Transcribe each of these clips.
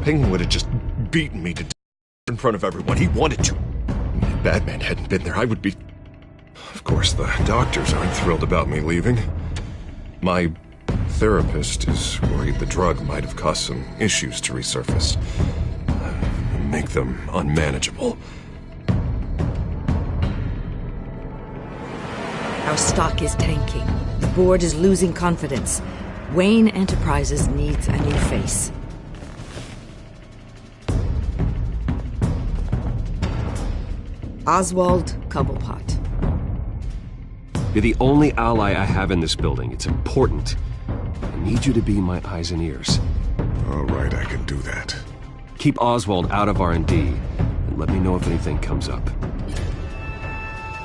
Penguin would have just beaten me to death in front of everyone. He wanted to. If Batman hadn't been there, I would be... Of course, the doctors aren't thrilled about me leaving. My therapist is worried the drug might have caused some issues to resurface. Make them unmanageable. Our stock is tanking. The board is losing confidence. Wayne Enterprises needs a new face. Oswald Cobblepot. You're the only ally I have in this building. It's important. I need you to be my eyes and ears. All right, I can do that. Keep Oswald out of R&D, and let me know if anything comes up.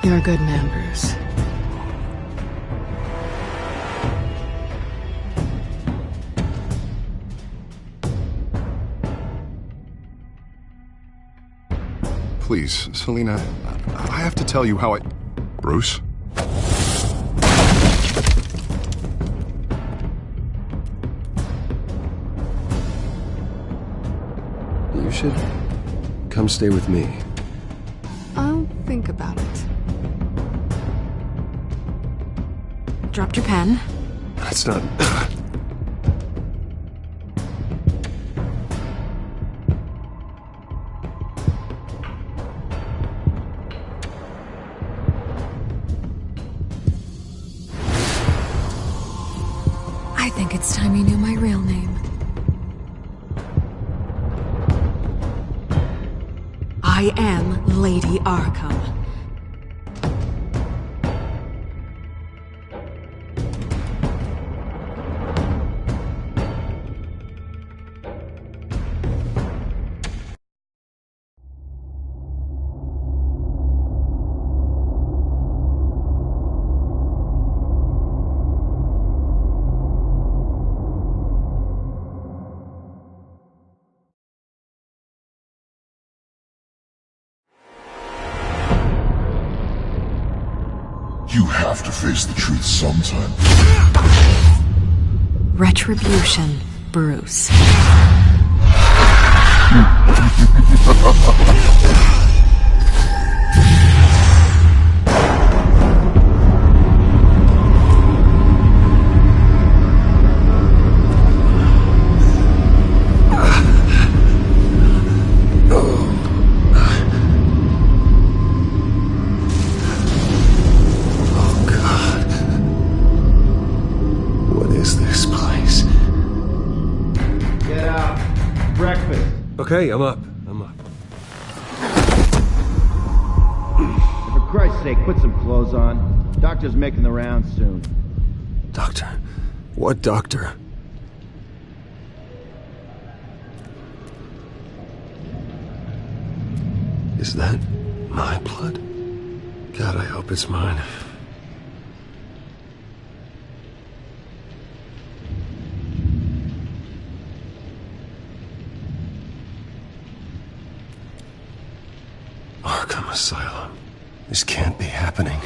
You're a good man, Bruce. Please, Selina, I have to tell you how I... Bruce? You should come stay with me. I'll think about it. Dropped your pen. That's not... I think it's time you knew my real name. I am Lady Arkham. You have to face the truth sometime. Retribution, Bruce. Okay, I'm up. For Christ's sake, put some clothes on. Doctor's making the rounds soon. Doctor? What doctor? Is that my blood? God, I hope it's mine. Arkham Asylum. This can't be happening.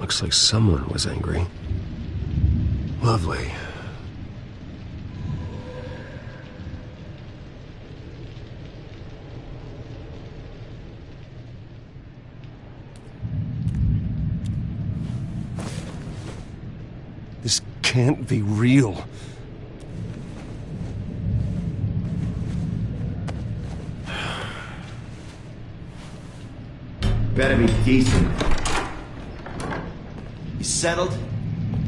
Looks like someone was angry. Lovely. This can't be real. Better be decent. You settled?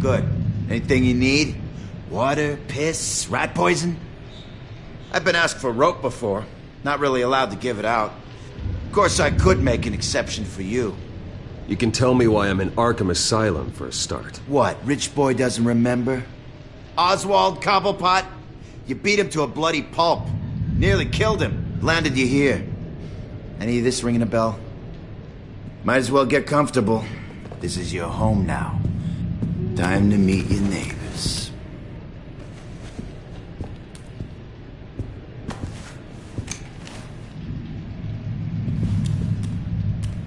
Good. Anything you need? Water, piss, rat poison? I've been asked for rope before. Not really allowed to give it out. Of course, I could make an exception for you. You can tell me why I'm in Arkham Asylum for a start. What, rich boy doesn't remember? Oswald Cobblepot? You beat him to a bloody pulp. Nearly killed him. Landed you here. Any of this ringing a bell? Might as well get comfortable. This is your home now. Time to meet your neighbors.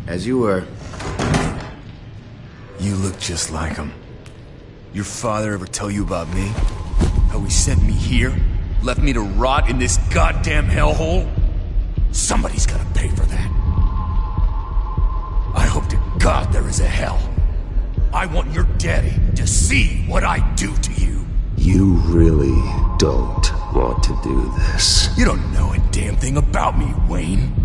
As you were. You look just like him. Your father ever tell you about me? How he sent me here? Left me to rot in this goddamn hellhole? Somebody's gotta pay for that. I hope to God there is a hell. I want your daddy to see what I do to you. You really don't want to do this. You don't know a damn thing about me, Wayne.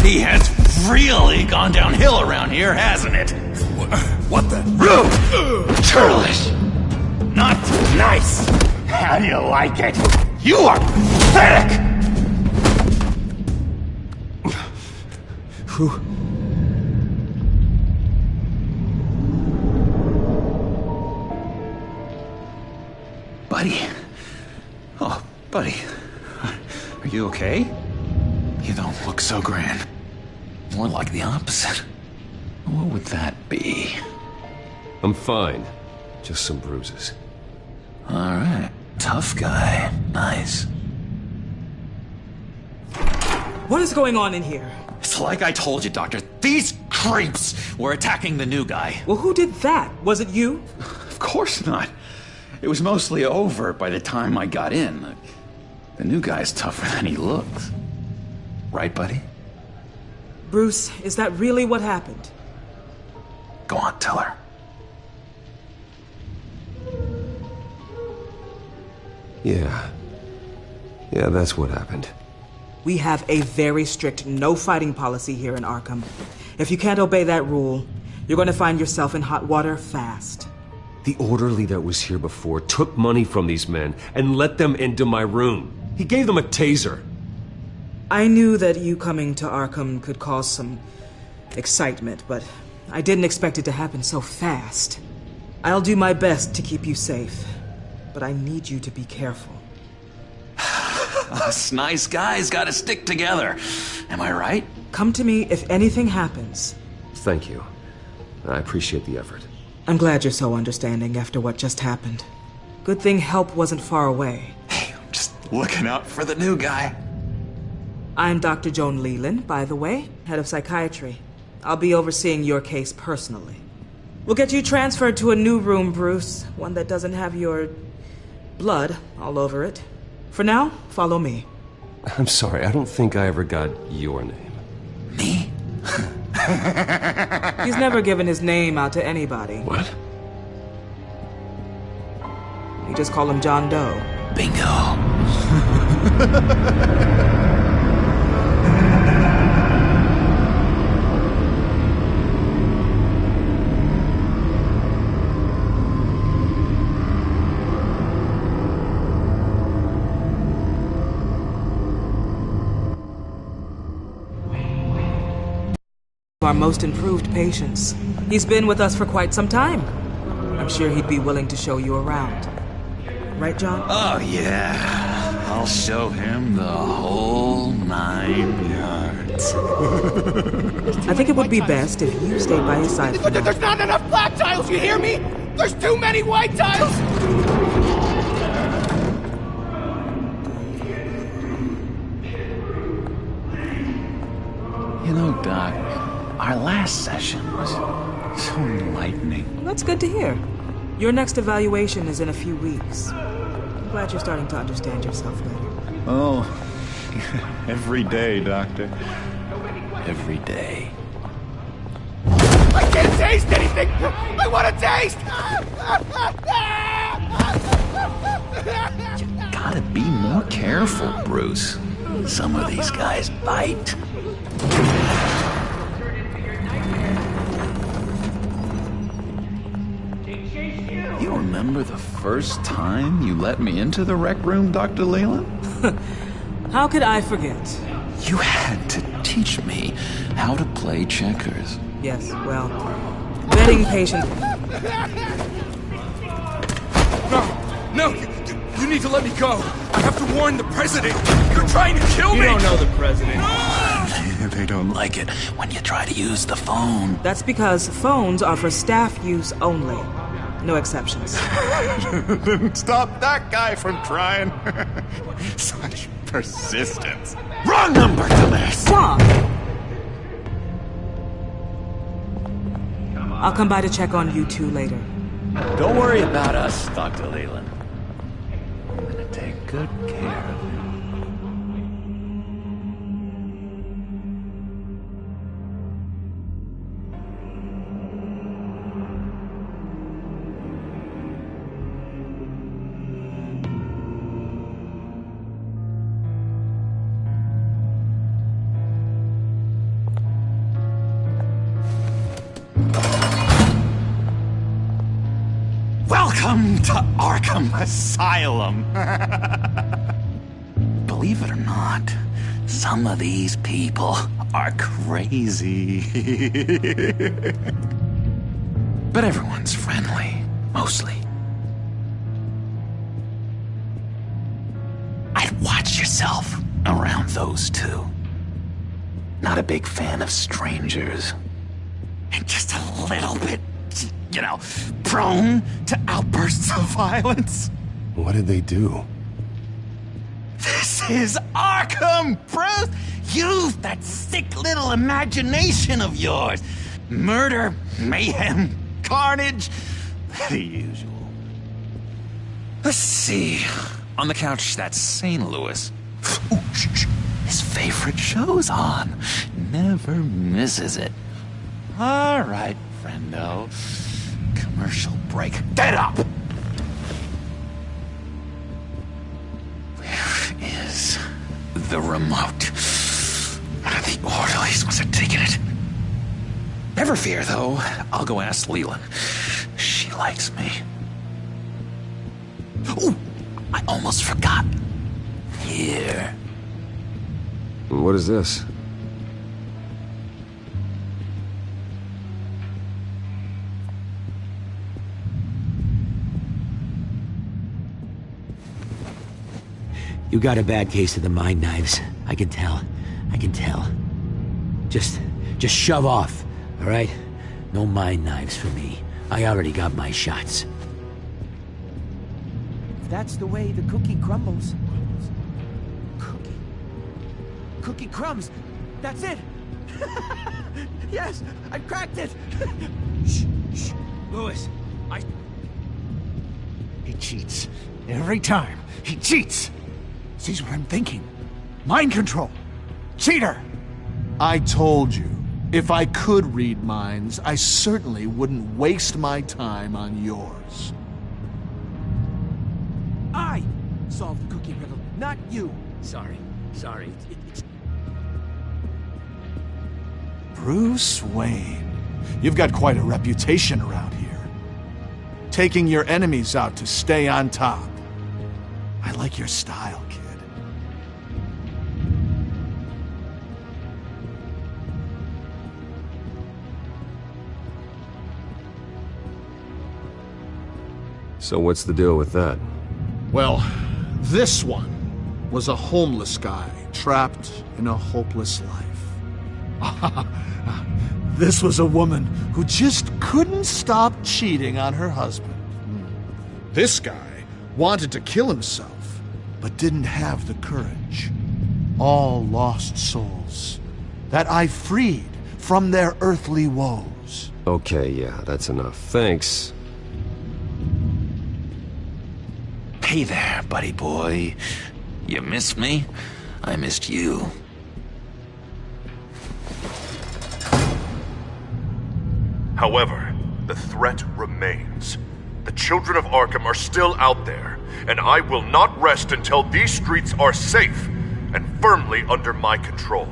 He has really gone downhill around here, hasn't it? What the? Churlish! Not nice! How do you like it? You are pathetic! Who? Buddy? Oh, buddy. Are you okay? You don't look so grand. More like the opposite. What would that be? I'm fine. Just some bruises. Alright. Tough guy. Nice. What is going on in here? It's like I told you, Doctor. These creeps were attacking the new guy. Well, who did that? Was it you? Of course not. It was mostly over by the time I got in. The new guy's tougher than he looks. Right, buddy? Bruce, is that really what happened? Go on, tell her. Yeah. Yeah, that's what happened. We have a very strict no fighting policy here in Arkham. If you can't obey that rule, you're going to find yourself in hot water fast. The orderly that was here before took money from these men and let them into my room. He gave them a taser. I knew that you coming to Arkham could cause some excitement, but I didn't expect it to happen so fast. I'll do my best to keep you safe, but I need you to be careful. Us nice guys gotta stick together. Am I right? Come to me if anything happens. Thank you. I appreciate the effort. I'm glad you're so understanding after what just happened. Good thing help wasn't far away. Hey, I'm just looking out for the new guy. I'm Dr. Joan Leland, by the way, head of psychiatry. I'll be overseeing your case personally. We'll get you transferred to a new room, Bruce. One that doesn't have your blood all over it. For now, follow me. I'm sorry, I don't think I ever got your name. Me? He's never given his name out to anybody. What? You just call him John Doe. Bingo. Our most improved patients. He's been with us for quite some time. I'm sure he'd be willing to show you around. Right, John? Oh, yeah. I'll show him the whole 9 yards. I think it would be best if you stayed by his side for now. There's not enough black tiles, you hear me? There's too many white tiles! You know, Doc, our last session was so enlightening. Well, that's good to hear. Your next evaluation is in a few weeks. I'm glad you're starting to understand yourself better. Oh, every day, Doctor. Every day. I can't taste anything! I want to taste! You gotta be more careful, Bruce. Some of these guys bite. remember the first time you let me into the rec room, Dr. Leyland? How could I forget? You had to teach me how to play checkers. Yes, well, betting patient. No, you need to let me go. I have to warn the president. You're trying to kill me. You don't know the president. They don't like it when you try to use the phone. That's because phones are for staff use only. No exceptions. Stop that guy from trying. Such persistence. Wrong number, dumbass. Wrong! I'll come by to check on you two later. Don't worry about us, Dr. Leyland. I'm gonna take good care of you. Welcome to Arkham Asylum. Believe it or not, some of these people are crazy. But everyone's friendly, mostly. I'd watch yourself around those two. Not a big fan of strangers. And just a little bit, you know, prone to outbursts of violence. What did they do? This is Arkham, Bruce! Use that sick little imagination of yours. Murder, mayhem, carnage, the usual. Let's see. On the couch, that's St. Louis. Ooh, shh. His favorite show's on. Never misses it. All right, friendo. Commercial break. Get up! Where is the remote? One of the orderlies must have taken it. Never fear, though. I'll go ask Leland. She likes me. Ooh, I almost forgot. Here. What is this? You got a bad case of the mind knives. I can tell. I can tell. Just shove off, all right? No mind knives for me. I already got my shots. If that's the way the cookie crumbles. Cookie crumbs. That's it. Yes, I cracked it. Shh. Louis, He cheats. Every time. He cheats. Sees what I'm thinking. Mind control. Cheater. I told you, if I could read minds, I certainly wouldn't waste my time on yours. I solved the cookie riddle, not you. Sorry. It's... Bruce Wayne, you've got quite a reputation around here. Taking your enemies out to stay on top. I like your style, kid. So what's the deal with that? Well, this one was a homeless guy trapped in a hopeless life. This was a woman who just couldn't stop cheating on her husband. This guy wanted to kill himself, but didn't have the courage. All lost souls that I freed from their earthly woes. Okay, yeah, that's enough. Thanks. Hey there, buddy boy. You missed me? I missed you. However, the threat remains. The children of Arkham are still out there, and I will not rest until these streets are safe and firmly under my control.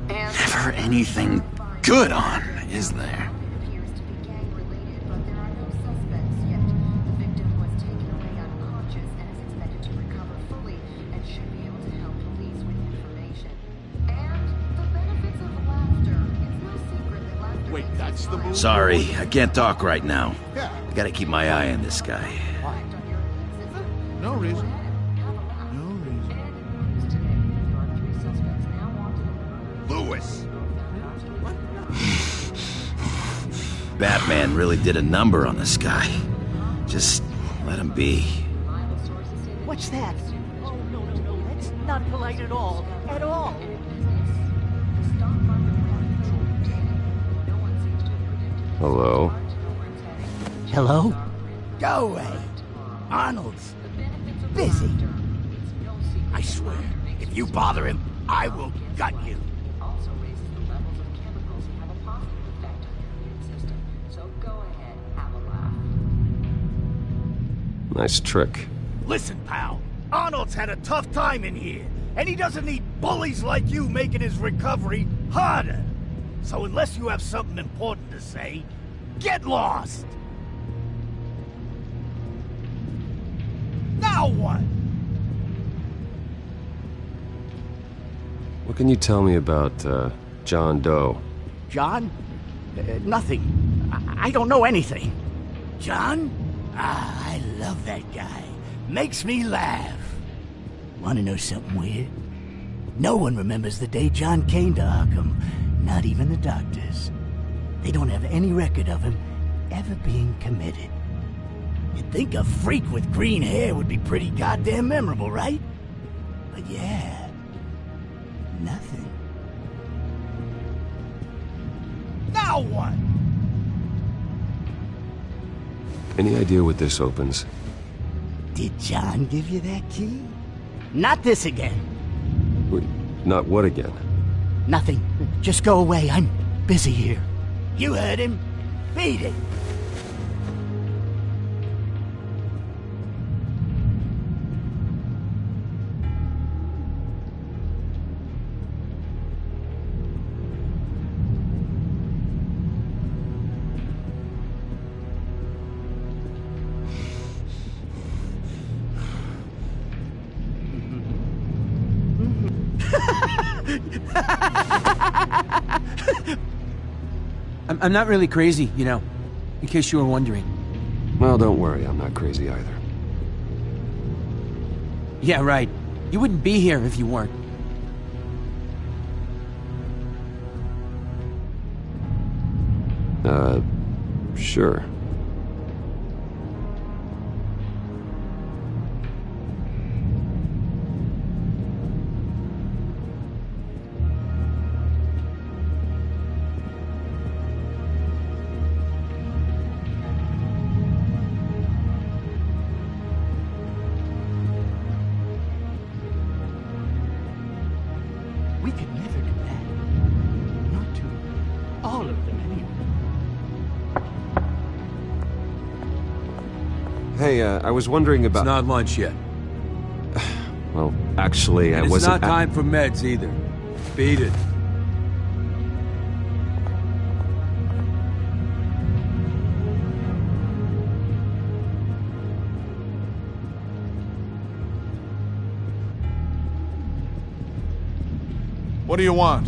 Never anything good on, is there? Wait, that's the move? Sorry, I can't talk right now. Yeah. I gotta keep my eye on this guy. Why? No reason. No reason. Lewis! Batman really did a number on this guy. Just let him be. What's that? Oh, no. That's not polite at all. At all. Hello? Hello? Go away. Arnold's busy. I swear, if you bother him, I will gut you. Nice trick. Listen, pal. Arnold's had a tough time in here, and he doesn't need bullies like you making his recovery harder. So unless you have something important to say, get lost! Now what? What can you tell me about, John Doe? John? Nothing. I don't know anything. John? Ah, I love that guy. Makes me laugh. Want to know something weird? No one remembers the day John came to Arkham. Not even the doctors. They don't have any record of him ever being committed. You'd think a freak with green hair would be pretty goddamn memorable, right? But yeah, nothing. Now what? Any idea what this opens? Did John give you that key? Not this again. Wait, not what again? Nothing. Just go away. I'm busy here. You heard him. Beat it. I'm not really crazy, you know, in case you were wondering. Well, don't worry, I'm not crazy either. Yeah, right. You wouldn't be here if you weren't. Sure. We could never do that. Not to all of them, anyway. Hey, I was wondering about... It's not lunch yet. Well, actually, I It's wasn't... not time for meds either. Beat it. What do you want?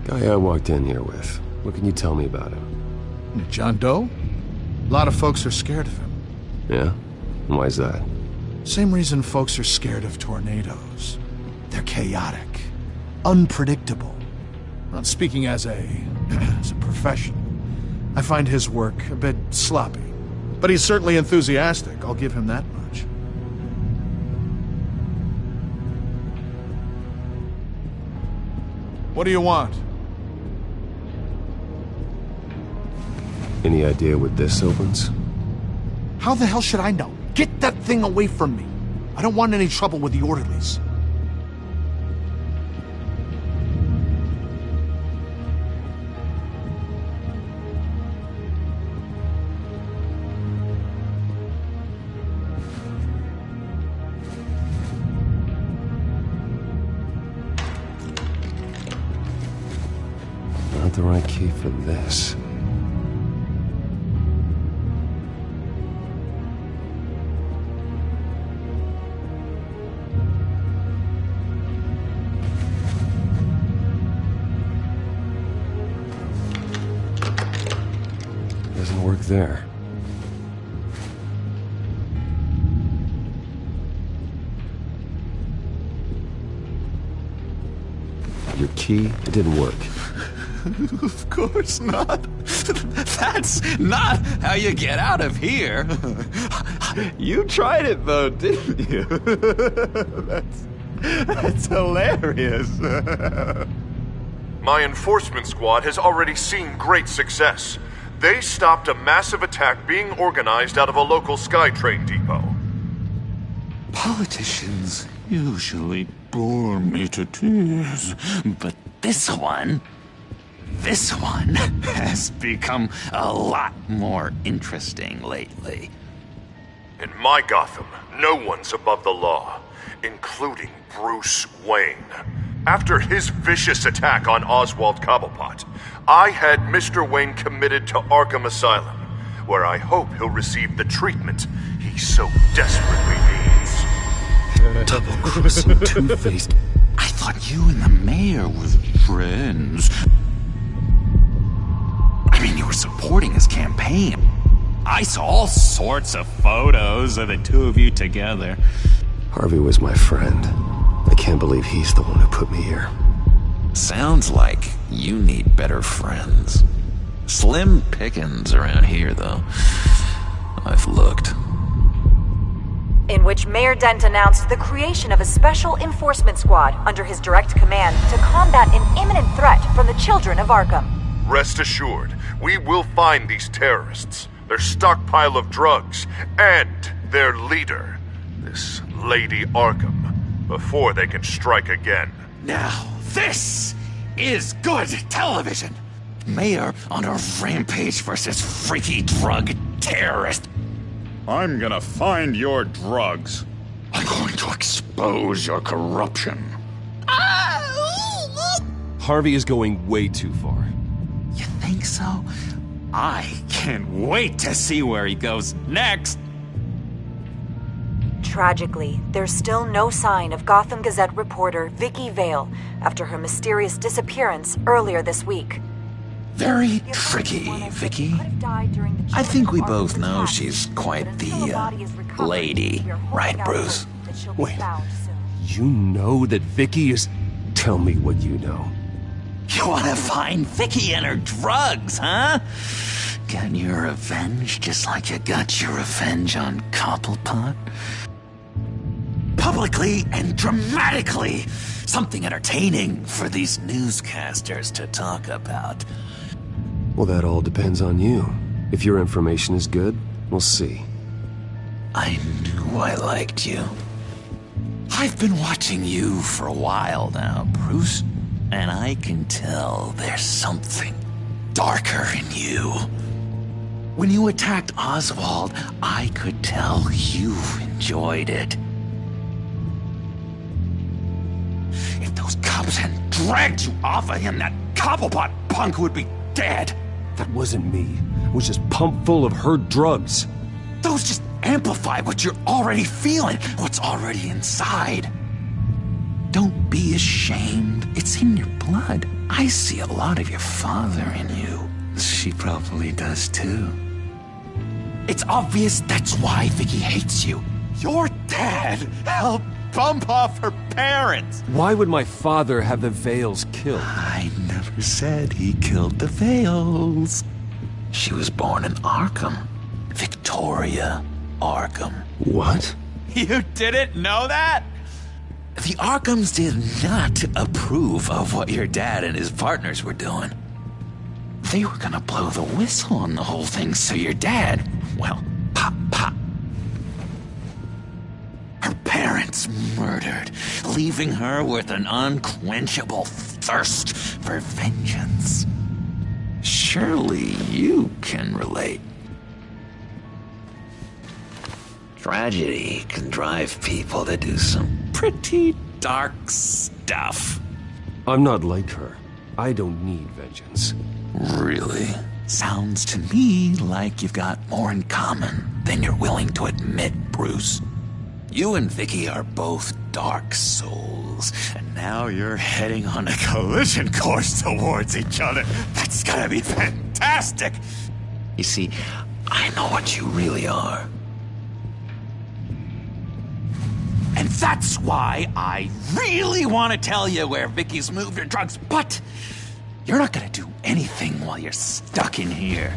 Guy I walked in here with. What can you tell me about him? John Doe? A lot of folks are scared of him. Yeah? And why's that? Same reason folks are scared of tornadoes. They're chaotic, unpredictable. Well, speaking as a professional, I find his work a bit sloppy. But he's certainly enthusiastic, I'll give him that much. What do you want? Any idea what this opens? How the hell should I know? Get that thing away from me. I don't want any trouble with the orderlies. Not the right key for this. there. Your key, it didn't work. Of course not. That's not how you get out of here. You tried it though, didn't you? That's hilarious. My enforcement squad has already seen great success. They stopped a massive attack being organized out of a local SkyTrain depot. Politicians usually bore me to tears, but this one has become a lot more interesting lately. In my Gotham, no one's above the law, including Bruce Wayne. After his vicious attack on Oswald Cobblepot, I had Mr. Wayne committed to Arkham Asylum, where I hope he'll receive the treatment he so desperately needs. Double-crossing Two-Faced. I thought you and the mayor were friends. I mean, you were supporting his campaign. I saw all sorts of photos of the two of you together. Harvey was my friend. I can't believe he's the one who put me here. Sounds like you need better friends. Slim pickings around here, though. I've looked. In which Mayor Dent announced the creation of a special enforcement squad under his direct command to combat an imminent threat from the children of Arkham. Rest assured, we will find these terrorists, their stockpile of drugs, and their leader, this Lady Arkham, before they can strike again. Now, this is good television! Mayor on a rampage versus freaky drug terrorist. I'm gonna find your drugs. I'm going to expose your corruption. Harvey is going way too far. You think so? I can't wait to see where he goes next. Tragically, there's still no sign of Gotham Gazette reporter Vicky Vale after her mysterious disappearance earlier this week. Very tricky, Vicky. I think we both know she's quite the, lady, right, Bruce? Wait, you know that Vicky is... Tell me what you know. You want to find Vicky and her drugs, huh? Get your revenge just like you got your revenge on Cobblepot? Publicly and dramatically! Something entertaining for these newscasters to talk about. Well, that all depends on you. If your information is good, we'll see. I knew I liked you. I've been watching you for a while now, Bruce, and I can tell there's something darker in you. When you attacked Oswald, I could tell you enjoyed it. If those cops hadn't dragged you off of him, that Cobblepot punk would be dead. That wasn't me. It was just pumped full of her drugs. Those just amplify what you're already feeling, what's already inside. Don't be ashamed. It's in your blood. I see a lot of your father in you. She probably does too. It's obvious that's why Vicky hates you. Your dad helped bump off her parents. Why would my father have the Vales killed? I never said he killed the Vales. She was born in Arkham. Victoria Arkham. What? You didn't know that? The Arkhams did not approve of what your dad and his partners were doing. They were gonna blow the whistle on the whole thing, so your dad, well, pop. Her parents murdered, leaving her with an unquenchable thirst for vengeance. Surely you can relate. Tragedy can drive people to do some pretty dark stuff. I'm not like her. I don't need vengeance. Really? Sounds to me like you've got more in common than you're willing to admit, Bruce. You and Vicky are both dark souls, and now you're heading on a collision course towards each other. That's gonna be fantastic! You see, I know what you really are. And that's why I really want to tell you where Vicky's moved her drugs, but you're not gonna do anything while you're stuck in here.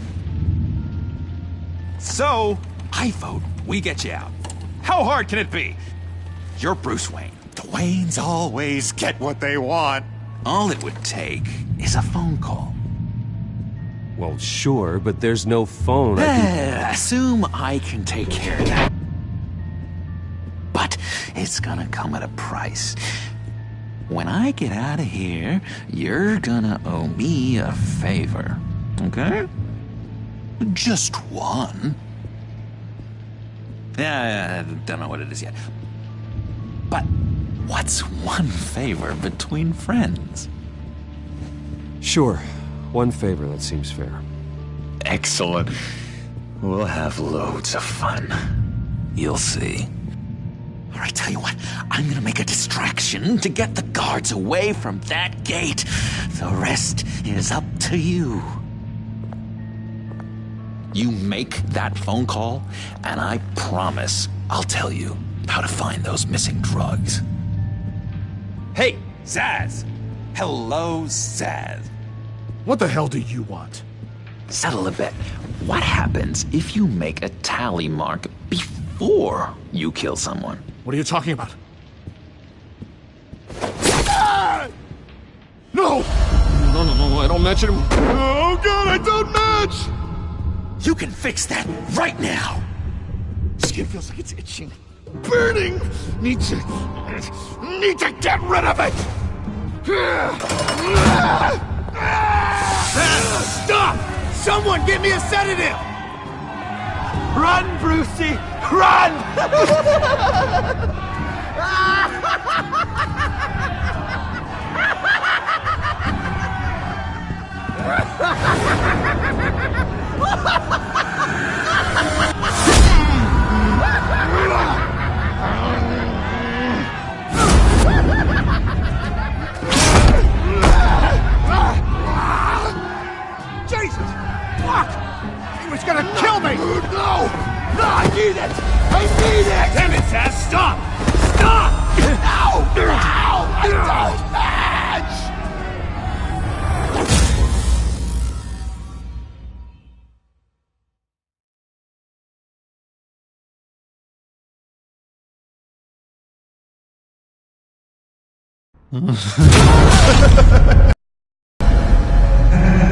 So, I vote we get you out. How hard can it be? You're Bruce Wayne. The Waynes always get what they want. All it would take is a phone call. Well, sure, but there's no phone. Assume I can take care of that. But it's gonna come at a price. When I get out of here, you're gonna owe me a favor, okay? Just one. Yeah, I don't know what it is yet. But what's one favor between friends? Sure. One favor, that seems fair. Excellent. We'll have loads of fun. You'll see. All right, tell you what, I'm gonna make a distraction to get the guards away from that gate. The rest is up to you. You make that phone call, and I promise I'll tell you how to find those missing drugs. Hey, Zsasz! Hello, Zsasz. What the hell do you want? Settle a bet. What happens if you make a tally mark before you kill someone? What are you talking about? Ah! No! No, I don't match him. Oh god, I don't match! You can fix that right now! Skin feels like it's itching. Burning! Need to get rid of it! Stop! Someone get me a sedative! Run, Brucey! Run! Jesus! Fuck! He was gonna kill me! No! No, I need it! I need it! Damn it, Zsasz! Stop! Stop! No! No! I don't match!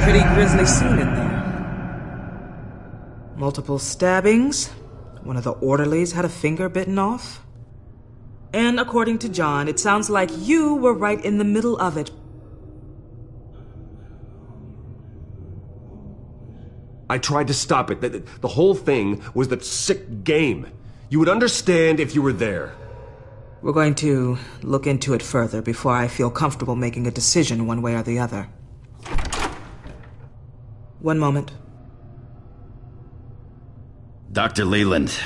Pretty grisly scene in there. Multiple stabbings. One of the orderlies had a finger bitten off. And according to John, it sounds like you were right in the middle of it. I tried to stop it. The whole thing was that sick game. You would understand if you were there. We're going to look into it further before I feel comfortable making a decision one way or the other. One moment. Dr. Leland,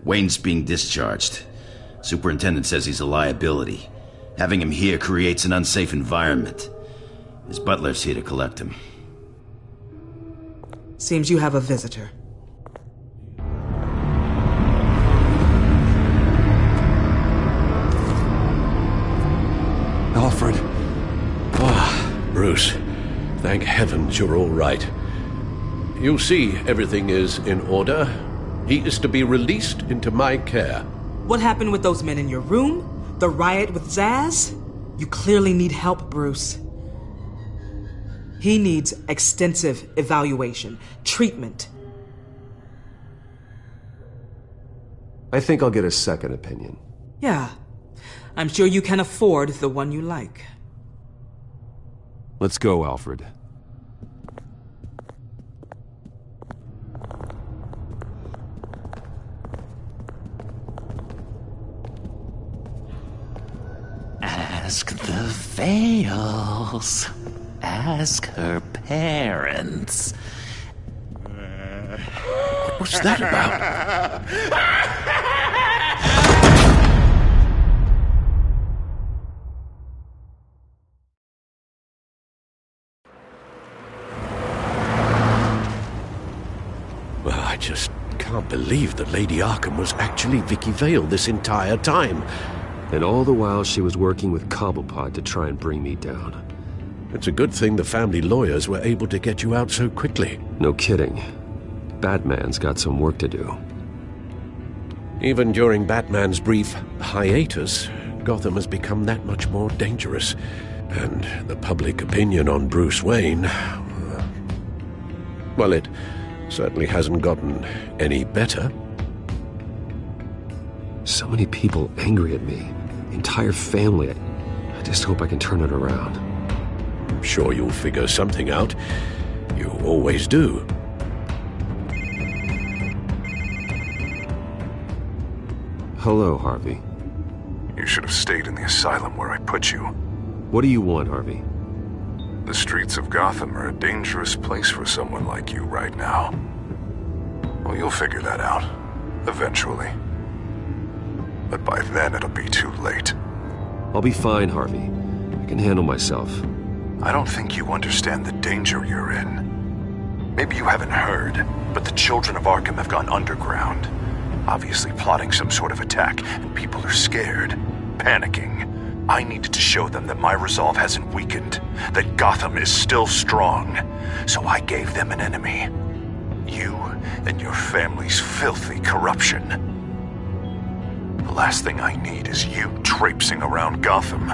Wayne's being discharged. Superintendent says he's a liability. Having him here creates an unsafe environment. His butler's here to collect him. Seems you have a visitor. Alfred. Ah, Bruce. Thank heavens you're all right. You see, everything is in order. He is to be released into my care. What happened with those men in your room? The riot with Zsasz? You clearly need help, Bruce. He needs extensive evaluation, treatment. I think I'll get a second opinion. Yeah. I'm sure you can afford the one you like. Let's go, Alfred. Ask the Vales. Ask her parents. What's that about? Well, I just can't believe that Lady Arkham was actually Vicky Vale this entire time. And all the while she was working with Cobblepot to try and bring me down. It's a good thing the family lawyers were able to get you out so quickly. No kidding. Batman's got some work to do. Even during Batman's brief hiatus, Gotham has become that much more dangerous. And the public opinion on Bruce Wayne... well, it certainly hasn't gotten any better. So many people angry at me. Entire family. I just hope I can turn it around. I'm sure you'll figure something out. You always do. Hello, Harvey. You should have stayed in the asylum where I put you. What do you want, Harvey? The streets of Gotham are a dangerous place for someone like you right now. Well, you'll figure that out. Eventually. But by then it'll be too late. I'll be fine, Harvey. I can handle myself. I don't think you understand the danger you're in. Maybe you haven't heard, but the children of Arkham have gone underground. Obviously plotting some sort of attack, and people are scared, panicking. I needed to show them that my resolve hasn't weakened, that Gotham is still strong. So I gave them an enemy. You and your family's filthy corruption. The last thing I need is you traipsing around Gotham.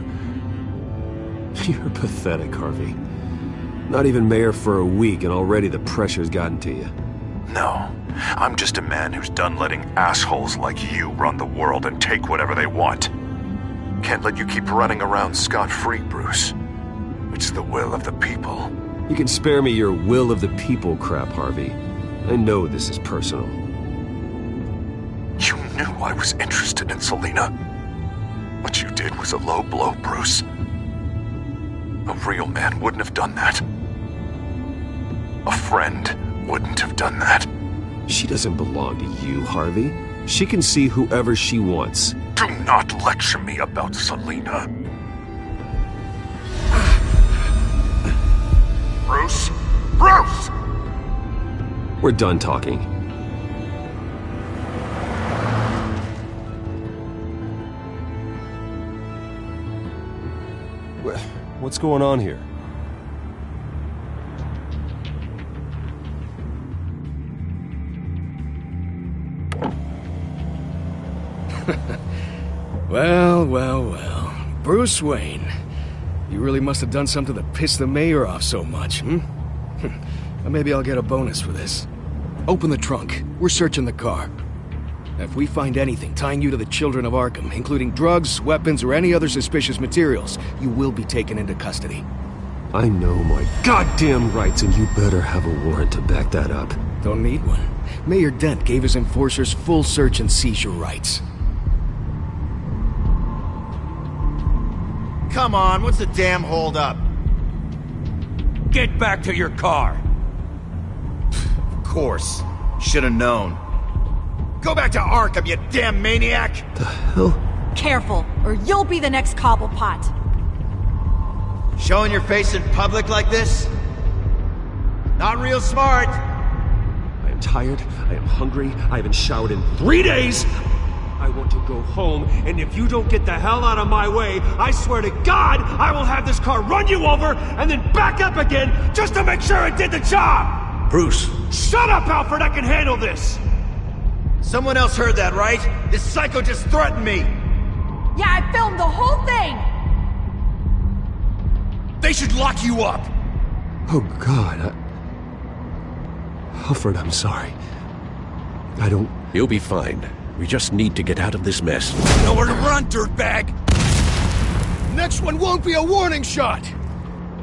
You're pathetic, Harvey. Not even mayor for a week and already the pressure's gotten to you. No, I'm just a man who's done letting assholes like you run the world and take whatever they want. Can't let you keep running around scot-free, Bruce. It's the will of the people. You can spare me your will of the people crap, Harvey. I know this is personal. You knew I was interested in Selina. What you did was a low blow, Bruce. A real man wouldn't have done that. A friend wouldn't have done that. She doesn't belong to you, Harvey. She can see whoever she wants. Do not lecture me about Selina. Bruce? Bruce! We're done talking. What's going on here? Well. Bruce Wayne. You really must have done something to piss the mayor off so much, hmm? Well, maybe I'll get a bonus for this. Open the trunk. We're searching the car. If we find anything tying you to the children of Arkham, including drugs, weapons, or any other suspicious materials, you will be taken into custody. I know my goddamn rights, and you better have a warrant to back that up. Don't need one. Mayor Dent gave his enforcers full search and seizure rights. Come on, what's the damn holdup? Get back to your car. Of course. Should've known. Go back to Arkham, you damn maniac! The hell? Careful, or you'll be the next Cobblepot. Showing your face in public like this? Not real smart. I am tired, I am hungry, I haven't showered in 3 days! I want to go home, and if you don't get the hell out of my way, I swear to God, I will have this car run you over, and then back up again, just to make sure it did the job! Bruce! Shut up, Alfred, I can handle this! Someone else heard that, right? This psycho just threatened me! Yeah, I filmed the whole thing! They should lock you up! Oh, God, Alfred, I'm sorry. I don't... You'll be fine. We just need to get out of this mess. Nowhere to run, dirtbag! Next one won't be a warning shot!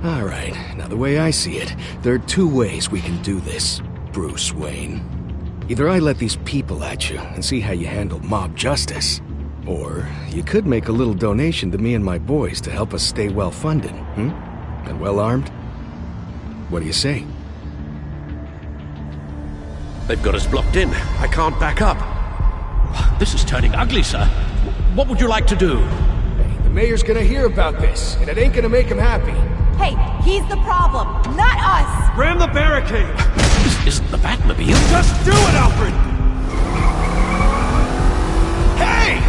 Alright, now the way I see it, there are two ways we can do this, Bruce Wayne. Either I let these people at you and see how you handle mob justice, or you could make a little donation to me and my boys to help us stay well-funded, and well-armed. What do you say? They've got us blocked in. I can't back up. This is turning ugly, sir. What would you like to do? Hey, the mayor's gonna hear about this, and it ain't gonna make him happy. Hey, he's the problem, not us! Ram the barricade! isn't the Batmobile. Just do it, Alfred! Hey!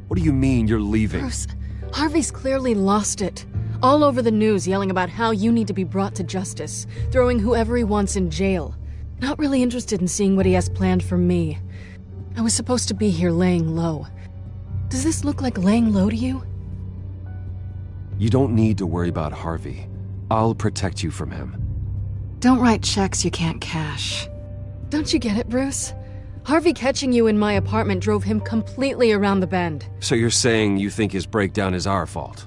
What do you mean you're leaving? Bruce, Harvey's clearly lost it. All over the news yelling about how you need to be brought to justice, throwing whoever he wants in jail. Not really interested in seeing what he has planned for me. I was supposed to be here laying low. Does this look like laying low to you? You don't need to worry about Harvey. I'll protect you from him. Don't write checks you can't cash. Don't you get it, Bruce? Harvey catching you in my apartment drove him completely around the bend. So you're saying you think his breakdown is our fault?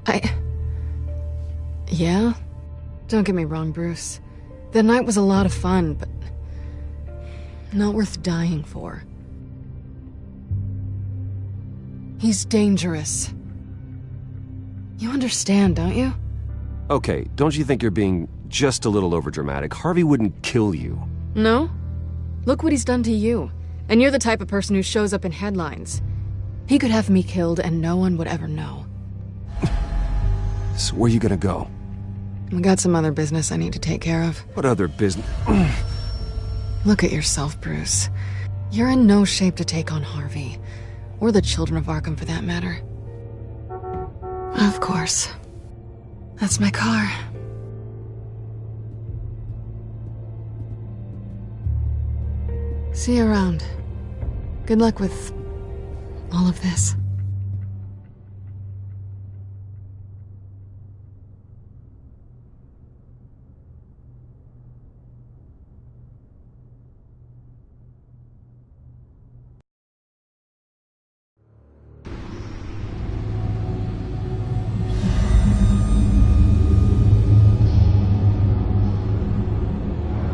Yeah? Don't get me wrong, Bruce. The night was a lot of fun, but not worth dying for. He's dangerous. You understand, don't you? Okay, don't you think you're being just a little overdramatic? Harvey wouldn't kill you. No? Look what he's done to you. And you're the type of person who shows up in headlines. He could have me killed and no one would ever know. So where you gonna go? I got some other business I need to take care of. What other business? Look at yourself, Bruce. You're in no shape to take on Harvey. Or the children of Arkham, for that matter. Of course. That's my car. See you around. Good luck with all of this.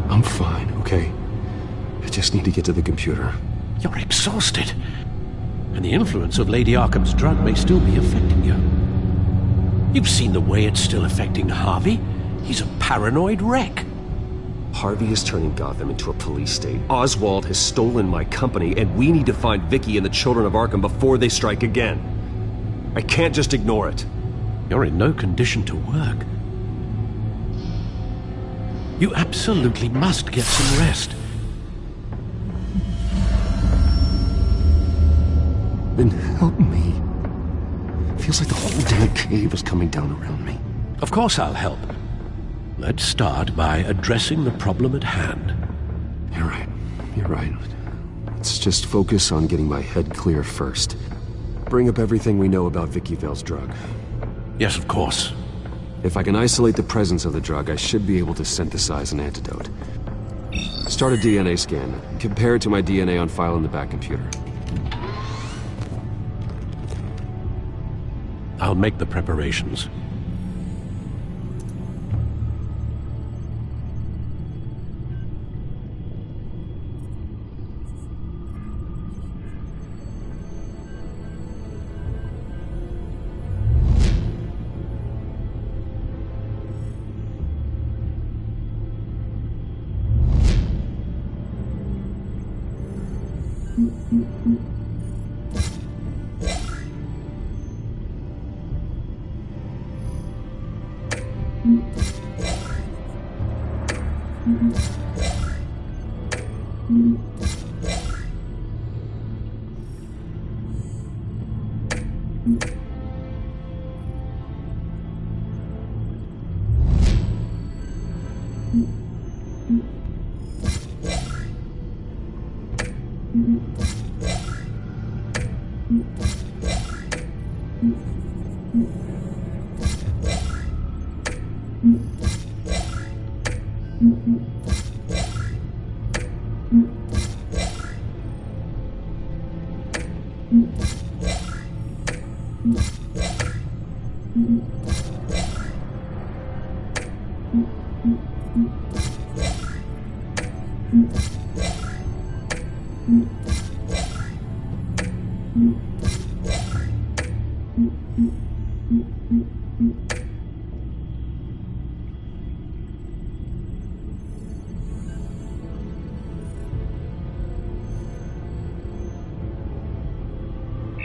I'm fine, okay? I just need to get to the computer. You're exhausted. And the influence of Lady Arkham's drug may still be affecting you. You've seen the way it's still affecting Harvey. He's a paranoid wreck. Harvey is turning Gotham into a police state. Oswald has stolen my company, and we need to find Vicky and the children of Arkham before they strike again. I can't just ignore it. You're in no condition to work. You absolutely must get some rest. Then help me. Feels like the whole damn cave is coming down around me. Of course I'll help. Let's start by addressing the problem at hand. You're right. You're right. Let's just focus on getting my head clear first. Bring up everything we know about Vicky Vale's drug. Yes, of course. If I can isolate the presence of the drug, I should be able to synthesize an antidote. Start a DNA scan. Compare it to my DNA on file in the back computer. I'll make the preparations.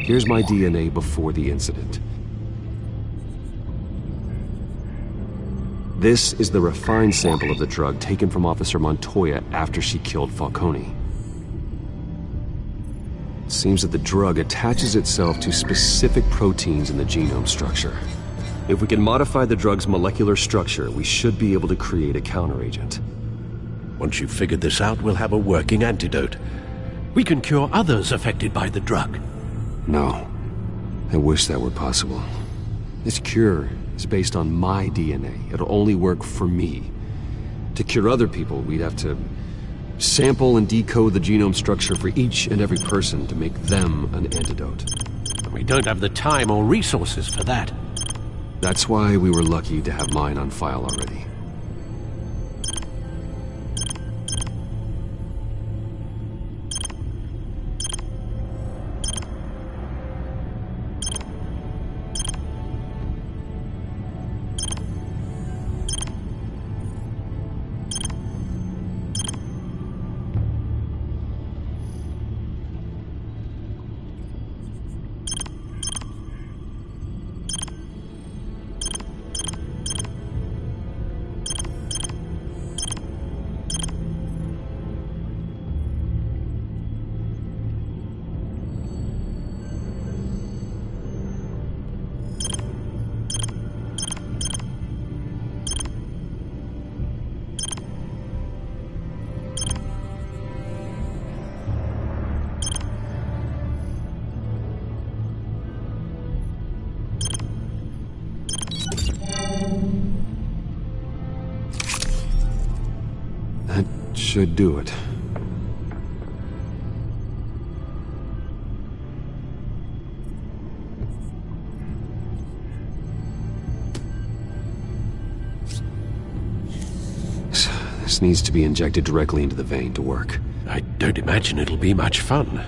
Here's my DNA before the incident. This is the refined sample of the drug taken from Officer Montoya after she killed Falcone. It seems that the drug attaches itself to specific proteins in the genome structure. If we can modify the drug's molecular structure, we should be able to create a counteragent. Once you've figured this out, we'll have a working antidote. We can cure others affected by the drug. No. I wish that were possible. This cure is based on my DNA. It'll only work for me. To cure other people, we'd have to sample and decode the genome structure for each and every person to make them an antidote. We don't have the time or resources for that. That's why we were lucky to have mine on file already. That should do it. This needs to be injected directly into the vein to work. I don't imagine it'll be much fun.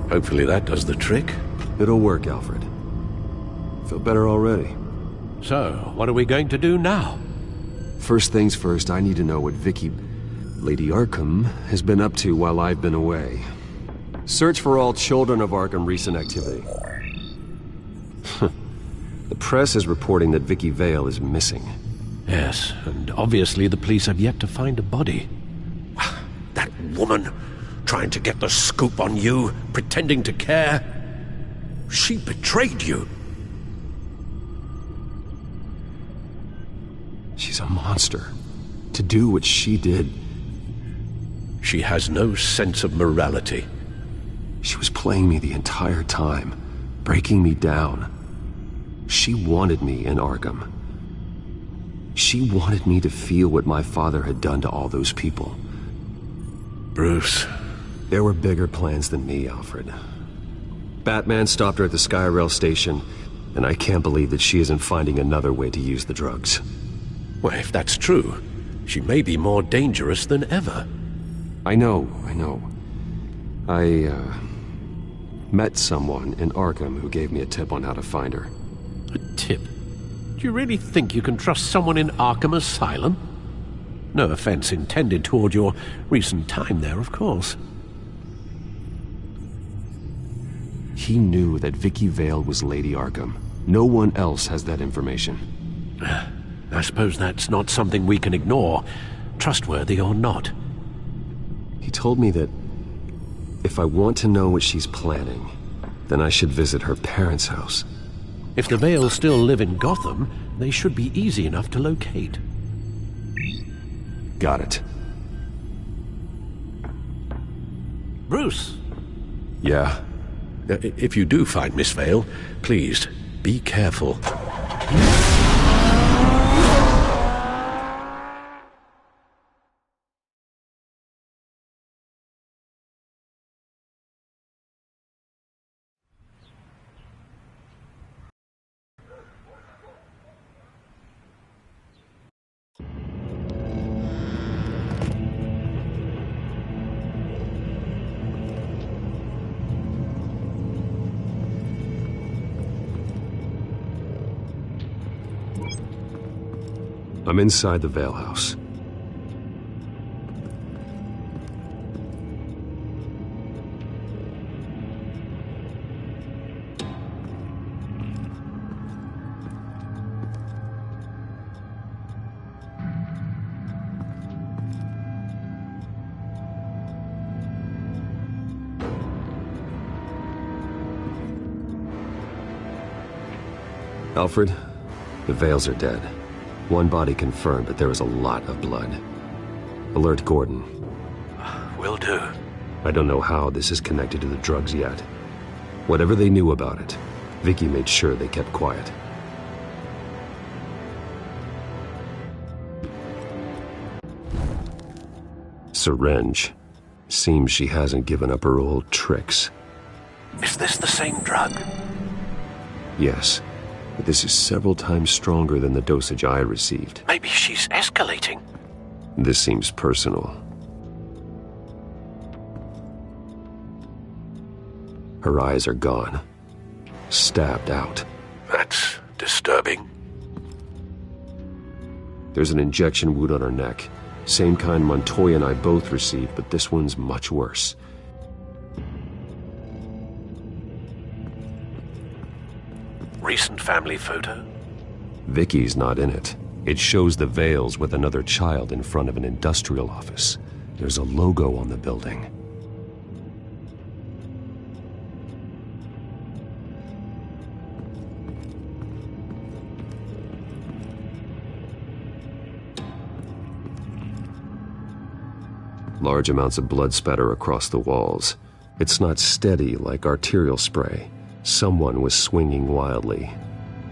Hopefully that does the trick. It'll work, Alfred. Feel better already. So, what are we going to do now? First things first, I need to know what Lady Arkham, has been up to while I've been away. Search for all children of Arkham recent activity. The press is reporting that Vicky Vale is missing. Yes, and obviously the police have yet to find a body. That woman, trying to get the scoop on you, pretending to care. She betrayed you. She's a monster. To do what she did. She has no sense of morality. She was playing me the entire time, breaking me down. She wanted me in Arkham. She wanted me to feel what my father had done to all those people. Bruce. There were bigger plans than me, Alfred. Batman stopped her at the Skyrail station, and I can't believe that she isn't finding another way to use the drugs. Well, if that's true, she may be more dangerous than ever. I know. I met someone in Arkham who gave me a tip on how to find her. A tip? Do you really think you can trust someone in Arkham Asylum? No offense intended toward your recent time there, of course. He knew that Vicky Vale was Lady Arkham. No one else has that information. I suppose that's not something we can ignore, trustworthy or not. He told me that if I want to know what she's planning, then I should visit her parents' house. If the Vales still live in Gotham, they should be easy enough to locate. Got it. Bruce! Yeah? If you do find Miss Vale, please, be careful. I'm inside the Vale House. Alfred, the Vales are dead. One body confirmed, but there is a lot of blood. Alert Gordon. Will do. I don't know how this is connected to the drugs yet. Whatever they knew about it, Vicky made sure they kept quiet. Syringe. Seems she hasn't given up her old tricks. Is this the same drug? Yes, but this is several times stronger than the dosage I received. Maybe she's escalating. This seems personal. Her eyes are gone. Stabbed out. That's disturbing. There's an injection wound on her neck. Same kind Montoya and I both received, but this one's much worse. Recent family photo? Vicky's not in it. It shows the Vales with another child in front of an industrial office. There's a logo on the building. Large amounts of blood spatter across the walls. It's not steady like arterial spray. Someone was swinging wildly.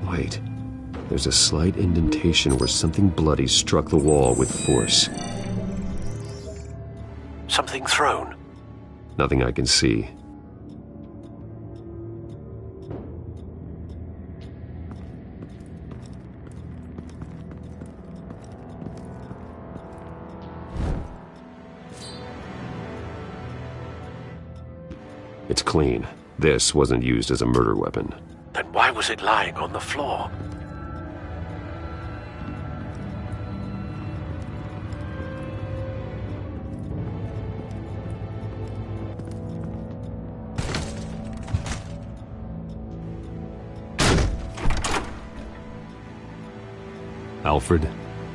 Wait, there's a slight indentation where something bloody struck the wall with force. Something thrown? Nothing I can see. It's clean. This wasn't used as a murder weapon. Then why was it lying on the floor? Alfred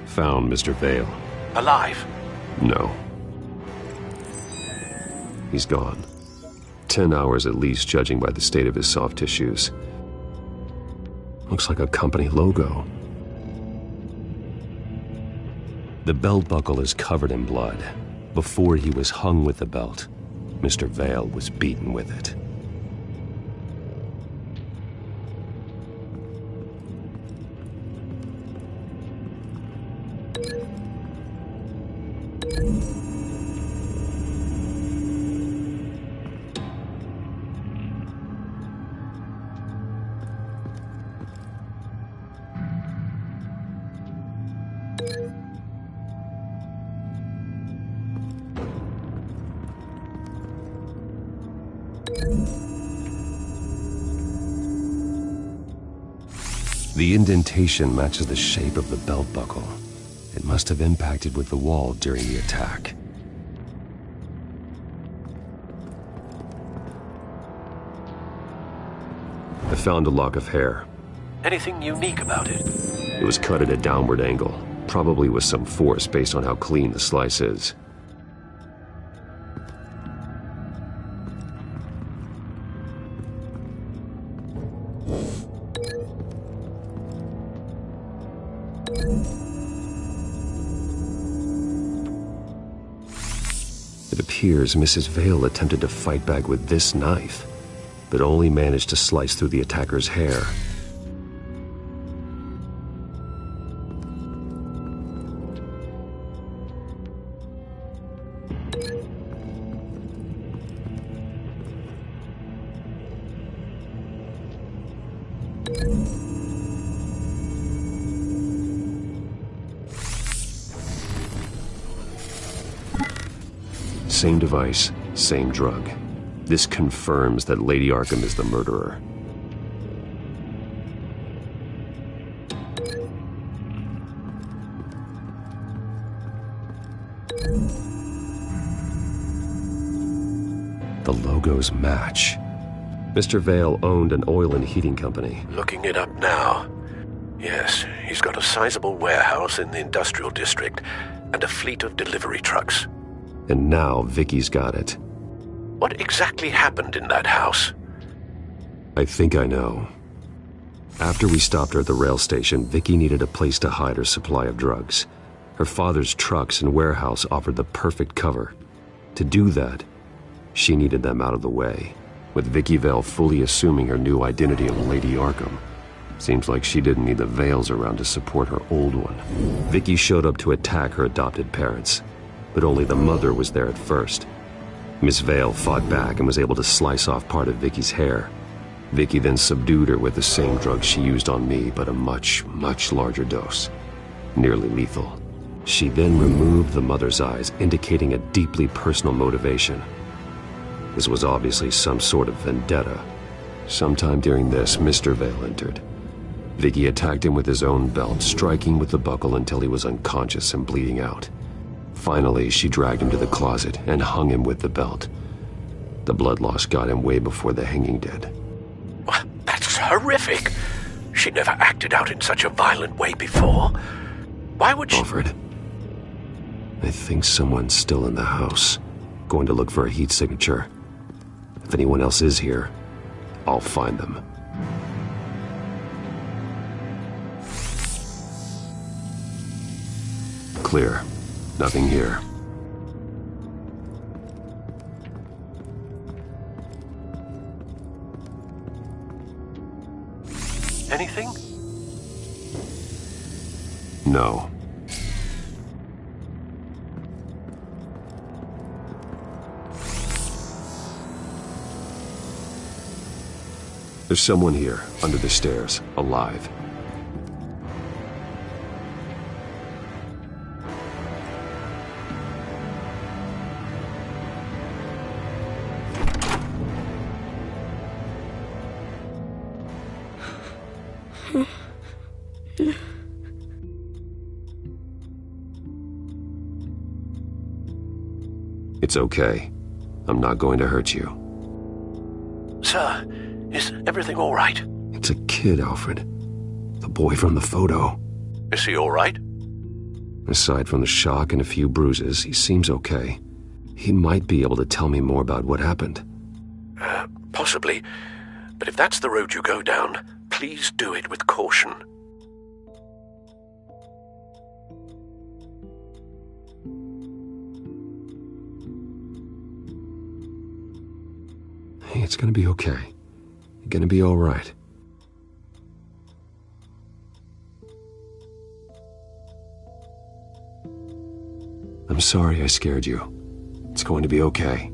found Mr. Vale. Alive? No. He's gone. 10 hours at least, judging by the state of his soft tissues. Looks like a company logo. The belt buckle is covered in blood. Before he was hung with the belt, Mr. Vale was beaten with it. The indentation matches the shape of the belt buckle. It must have impacted with the wall during the attack. I found a lock of hair. Anything unique about it? It was cut at a downward angle, probably with some force based on how clean the slice is. It appears Mrs. Vale attempted to fight back with this knife, but only managed to slice through the attacker's hair. Same device, same drug. This confirms that Lady Arkham is the murderer. The logos match. Mr. Vale owned an oil and heating company. Looking it up now. Yes, he's got a sizable warehouse in the industrial district and a fleet of delivery trucks. And now Vicky's got it. What exactly happened in that house? I think I know. After we stopped her at the rail station, Vicky needed a place to hide her supply of drugs. Her father's trucks and warehouse offered the perfect cover. To do that, she needed them out of the way, with Vicky Vale fully assuming her new identity of Lady Arkham. Seems like she didn't need the Vales around to support her old one. Vicky showed up to attack her adopted parents, but only the mother was there at first. Miss Vale fought back and was able to slice off part of Vicky's hair. Vicky then subdued her with the same drug she used on me, but a much, much larger dose. Nearly lethal. She then removed the mother's eyes, indicating a deeply personal motivation. This was obviously some sort of vendetta. Sometime during this, Mr. Vale entered. Vicky attacked him with his own belt, striking with the buckle until he was unconscious and bleeding out. Finally, she dragged him to the closet and hung him with the belt. The blood loss got him way before the hanging did. That's horrific. She never acted out in such a violent way before. Why would she... Alfred, I think someone's still in the house. Going to look for a heat signature. If anyone else is here, I'll find them. Clear. Nothing here. Anything? No. There's someone here, under the stairs, alive. It's okay. I'm not going to hurt you. Sir, is everything all right? It's a kid, Alfred. The boy from the photo. Is he all right? Aside from the shock and a few bruises, he seems okay. He might be able to tell me more about what happened. Possibly. But if that's the road you go down, please do it with caution. Hey, it's gonna be okay. You're gonna be all right. I'm sorry I scared you. It's going to be okay.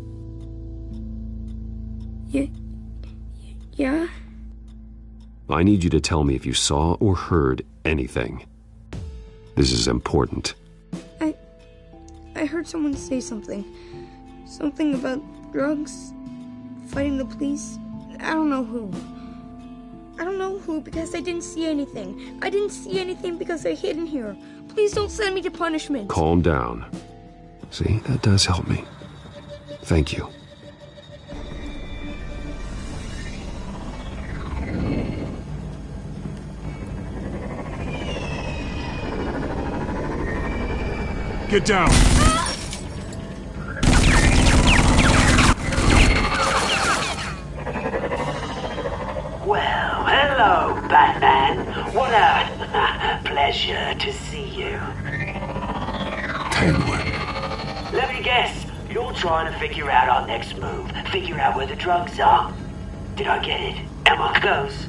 Yeah? I need you to tell me if you saw or heard anything. This is important. I heard someone say something. Something about drugs, fighting the police. I don't know who. I don't know who because I didn't see anything. I didn't see anything because I hid in here. Please don't send me to punishment. Calm down. See, that does help me. Thank you. Get down! Well, hello, Batman. What a pleasure to see you. Penguin. Let me guess, you're trying to figure out our next move. Figure out where the drugs are. Did I get it? Am I close?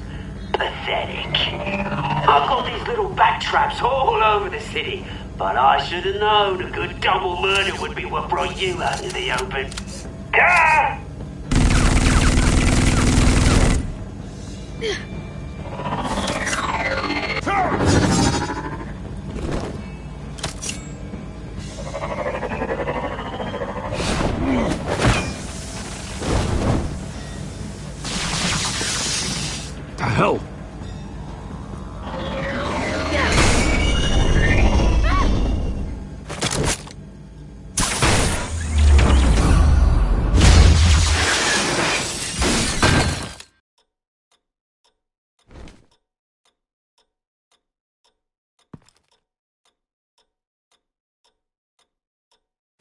Pathetic. I've got these little bat traps all over the city, but I should have known a good double murder would be what brought you out in the open. Ah! The hell?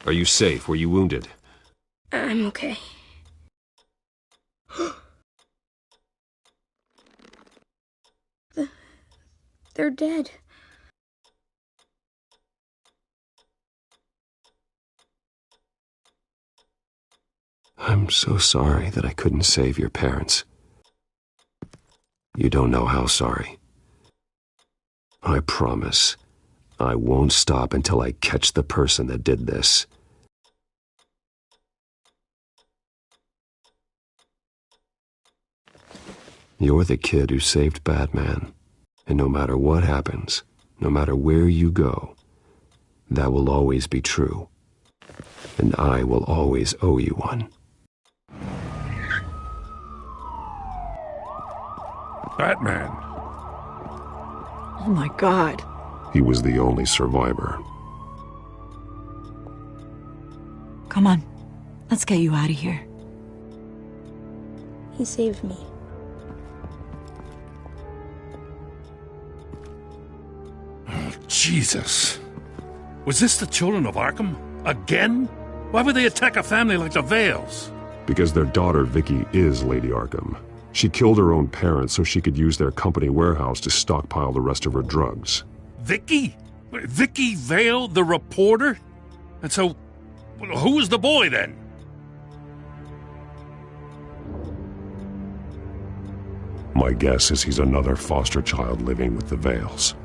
Are you safe? Were you wounded? I'm okay. They're dead. I'm so sorry that I couldn't save your parents. You don't know how sorry. I promise, I won't stop until I catch the person that did this. You're the kid who saved Batman, and no matter what happens, no matter where you go, that will always be true, and I will always owe you one. Batman. Oh my God. He was the only survivor. Come on, let's get you out of here. He saved me. Jesus. Was this the children of Arkham? Again? Why would they attack a family like the Vales? Because their daughter, Vicky, is Lady Arkham. She killed her own parents so she could use their company warehouse to stockpile the rest of her drugs. Vicky? Vicky Vale, the reporter? And so, who was the boy then? My guess is he's another foster child living with the Vales.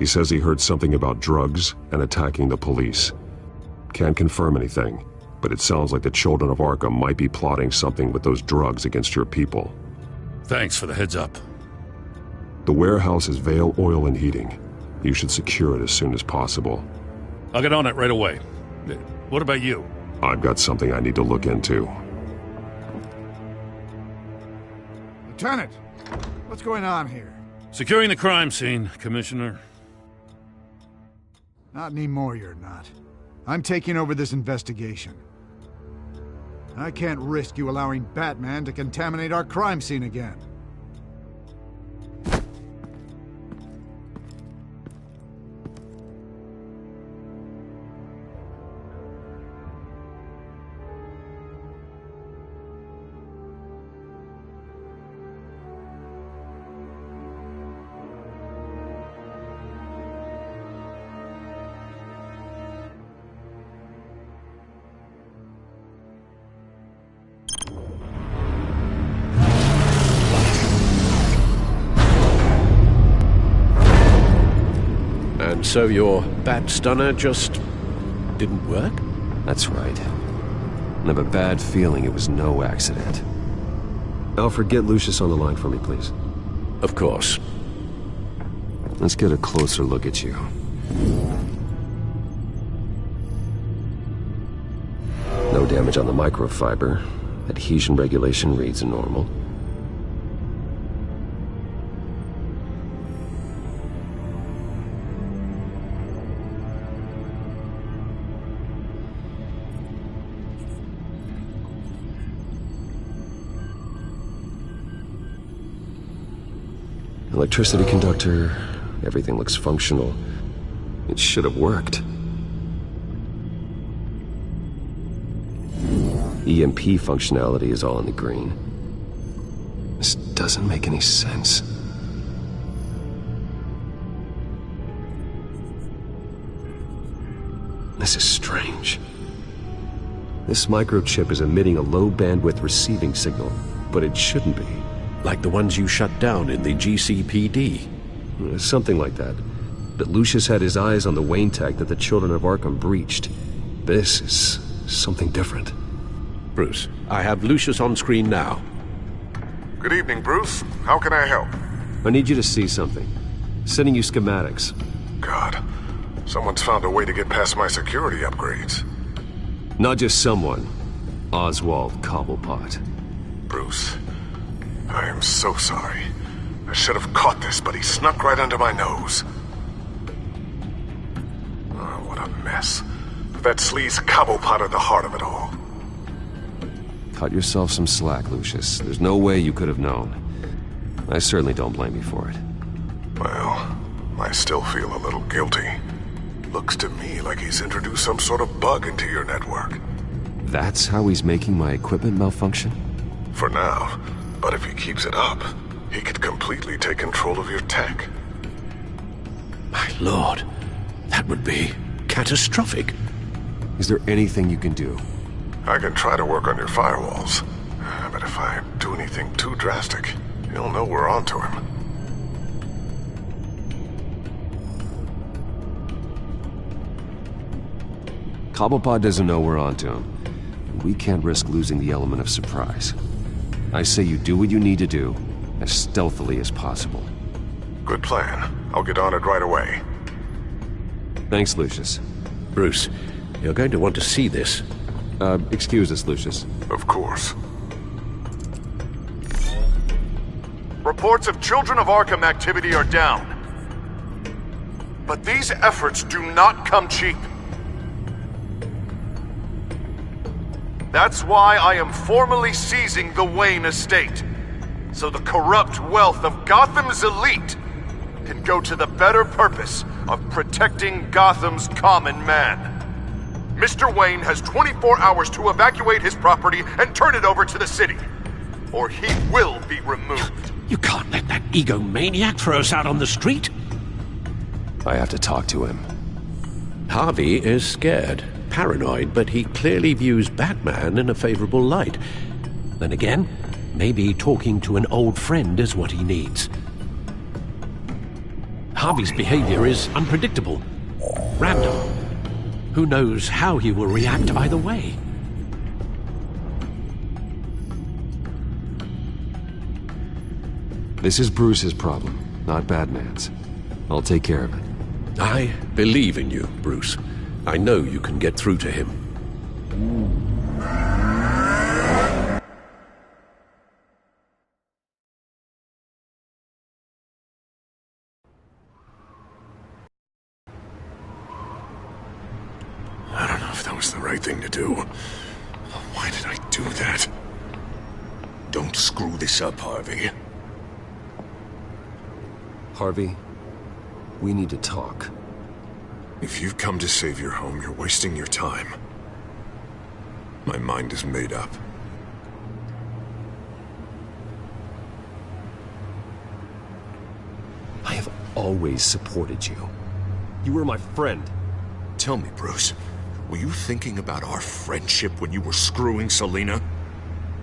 He says he heard something about drugs and attacking the police. Can't confirm anything, but it sounds like the children of Arkham might be plotting something with those drugs against your people. Thanks for the heads up. The warehouse is Vale Oil and Heating. You should secure it as soon as possible. I'll get on it right away. What about you? I've got something I need to look into. Lieutenant, what's going on here? Securing the crime scene, Commissioner. Not anymore, you're not. I'm taking over this investigation. I can't risk you allowing Batman to contaminate our crime scene again. And so your bat stunner just didn't work? That's right. I have a bad feeling it was no accident. Alfred, get Lucius on the line for me, please. Of course. Let's get a closer look at you. No damage on the microfiber. Adhesion regulation reads normal. Electricity conductor, everything looks functional. It should have worked. EMP functionality is all in the green. This doesn't make any sense. This is strange. This microchip is emitting a low bandwidth receiving signal, but it shouldn't be. Like the ones you shut down in the GCPD. Something like that. But Lucius had his eyes on the Wayne tag that the children of Arkham breached. This is something different. Bruce, I have Lucius on screen now. Good evening, Bruce. How can I help? I need you to see something. Sending you schematics. God, someone's found a way to get past my security upgrades. Not just someone. Oswald Cobblepot. Bruce, I am so sorry. I should have caught this, but he snuck right under my nose. Oh, what a mess. That sleaze Cobblepot at the heart of it all. Cut yourself some slack, Lucius. There's no way you could have known. I certainly don't blame you for it. Well, I still feel a little guilty. Looks to me like he's introduced some sort of bug into your network. That's how he's making my equipment malfunction? For now. But if he keeps it up, he could completely take control of your tech. My lord, that would be catastrophic. Is there anything you can do? I can try to work on your firewalls. But if I do anything too drastic, you'll know we're onto him. Cobblepot doesn't know we're onto him. We can't risk losing the element of surprise. I say you do what you need to do, as stealthily as possible. Good plan. I'll get on it right away. Thanks, Lucius. Bruce, you're going to want to see this. Excuse us, Lucius. Of course. Reports of Children of Arkham activity are down. But these efforts do not come cheap. That's why I am formally seizing the Wayne estate, so the corrupt wealth of Gotham's elite can go to the better purpose of protecting Gotham's common man. Mr. Wayne has 24 hours to evacuate his property and turn it over to the city, or he will be removed. You can't let that egomaniac throw us out on the street. I have to talk to him. Harvey is scared, paranoid, but he clearly views Batman in a favorable light. Then again, maybe talking to an old friend is what he needs. Harvey's behavior is unpredictable, random. Who knows how he will react either way? This is Bruce's problem, not Batman's. I'll take care of it. I believe in you, Bruce. I know you can get through to him. I don't know if that was the right thing to do. Why did I do that? Don't screw this up, Harvey. Harvey, we need to talk. If you've come to save your home, you're wasting your time. My mind is made up. I have always supported you. You were my friend. Tell me, Bruce, were you thinking about our friendship when you were screwing Selina?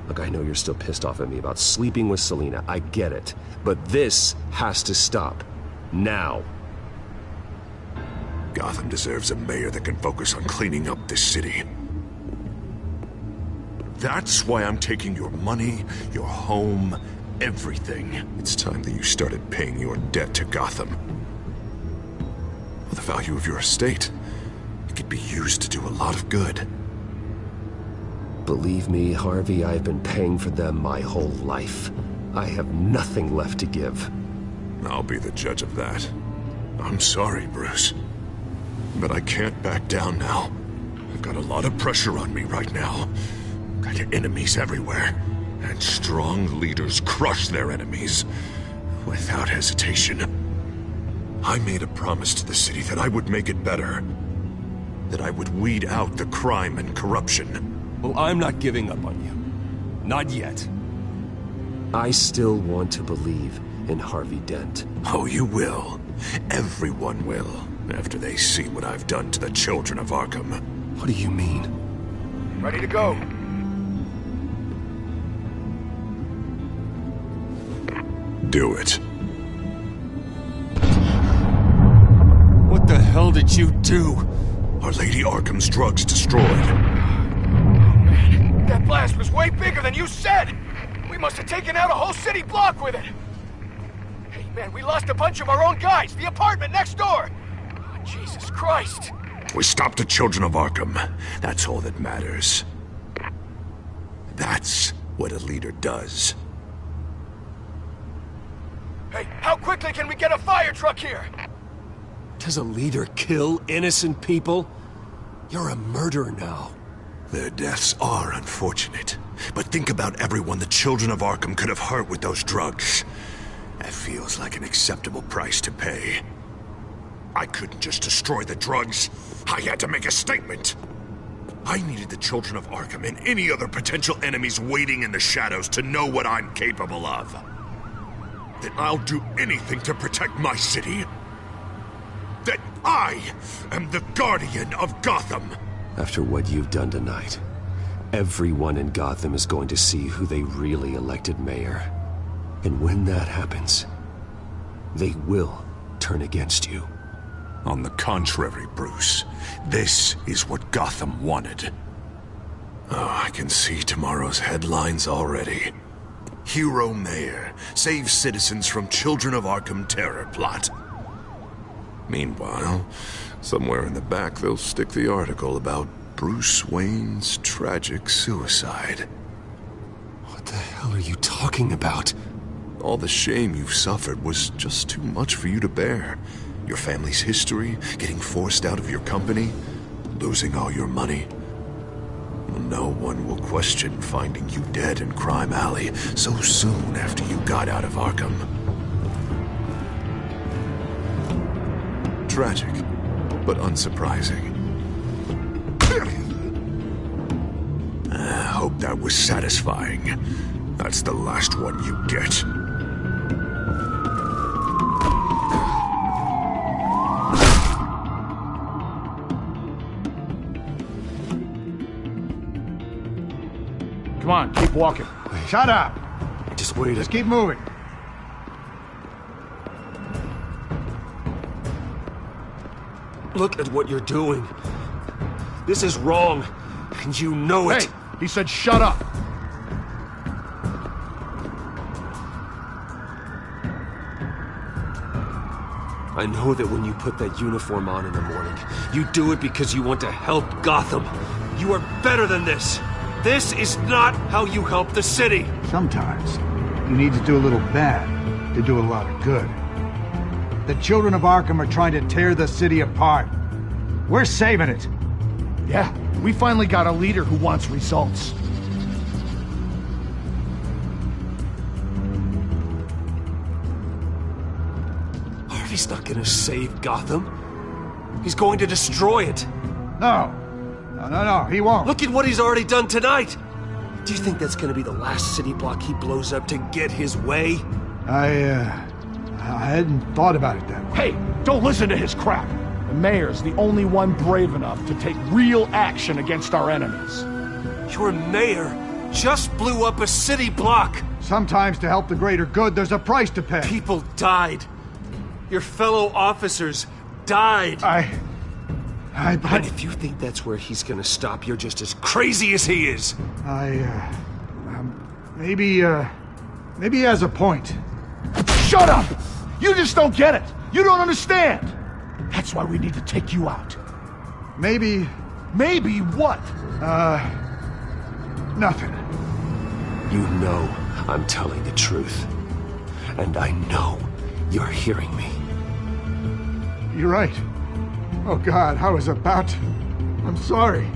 Look, I know you're still pissed off at me about sleeping with Selina. I get it. But this has to stop. Now. Gotham deserves a mayor that can focus on cleaning up this city. That's why I'm taking your money, your home, everything. It's time that you started paying your debt to Gotham. The value of your estate, it could be used to do a lot of good. Believe me, Harvey, I've been paying for them my whole life. I have nothing left to give. I'll be the judge of that. I'm sorry, Bruce. But I can't back down now. I've got a lot of pressure on me right now. Got enemies everywhere. And strong leaders crush their enemies without hesitation. I made a promise to the city that I would make it better. That I would weed out the crime and corruption. Well, I'm not giving up on you. Not yet. I still want to believe in Harvey Dent. Oh, you will. Everyone will. After they see what I've done to the children of Arkham. What do you mean? Ready to go. Do it. What the hell did you do? Our Lady Arkham's drugs destroyed. That blast was way bigger than you said! We must have taken out a whole city block with it! Hey man, we lost a bunch of our own guys! The apartment next door! Oh, Jesus Christ! We stopped the children of Arkham. That's all that matters. That's what a leader does. Hey, how quickly can we get a fire truck here? Does a leader kill innocent people? You're a murderer now. Their deaths are unfortunate. But think about everyone the children of Arkham could have hurt with those drugs. That feels like an acceptable price to pay. I couldn't just destroy the drugs. I had to make a statement. I needed the children of Arkham and any other potential enemies waiting in the shadows to know what I'm capable of. That I'll do anything to protect my city. That I am the guardian of Gotham. After what you've done tonight, everyone in Gotham is going to see who they really elected mayor. And when that happens, they will turn against you. On the contrary, Bruce, this is what Gotham wanted. Oh, I can see tomorrow's headlines already. Hero Mayor saves citizens from Children of Arkham terror plot. Meanwhile, somewhere in the back they'll stick the article about Bruce Wayne's tragic suicide. What the hell are you talking about? All the shame you've suffered was just too much for you to bear. Your family's history, getting forced out of your company, losing all your money. No one will question finding you dead in Crime Alley so soon after you got out of Arkham. Tragic, but unsurprising. I hope that was satisfying. That's the last one you get. Come on, keep walking. Shut up! Just wait. Just keep moving. Look at what you're doing. This is wrong, and you know it. Hey, he said shut up. I know that when you put that uniform on in the morning, you do it because you want to help Gotham. You are better than this. This is not how you help the city. Sometimes you need to do a little bad to do a lot of good. The children of Arkham are trying to tear the city apart. We're saving it. Yeah, we finally got a leader who wants results. Harvey's not gonna save Gotham. He's going to destroy it. No, he won't. Look at what he's already done tonight. Do you think that's gonna be the last city block he blows up to get his way? I hadn't thought about it that way. Hey, don't listen to his crap. The mayor's the only one brave enough to take real action against our enemies. Your mayor just blew up a city block. Sometimes to help the greater good, there's a price to pay. People died. Your fellow officers died. And if you think that's where he's gonna stop, you're just as crazy as he is. Maybe he has a point. Shut up! You just don't get it! You don't understand! That's why we need to take you out. Maybe... Maybe what? Nothing. You know I'm telling the truth. And I know you're hearing me. You're right. Oh God, I was about to... I'm sorry.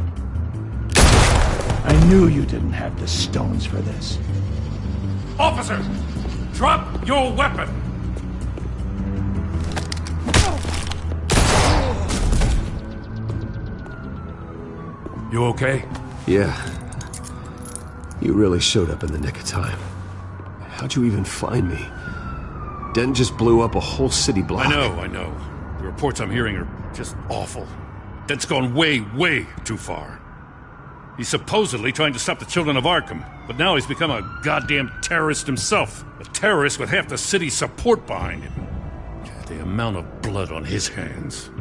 I knew you didn't have the stones for this. Officers! Drop your weapon! You okay? Yeah. You really showed up in the nick of time. How'd you even find me? Dent just blew up a whole city block. I know. The reports I'm hearing are just awful. Dent's gone way, way too far. He's supposedly trying to stop the children of Arkham, but now he's become a goddamn terrorist himself. A terrorist with half the city's support behind him. The amount of blood on his hands.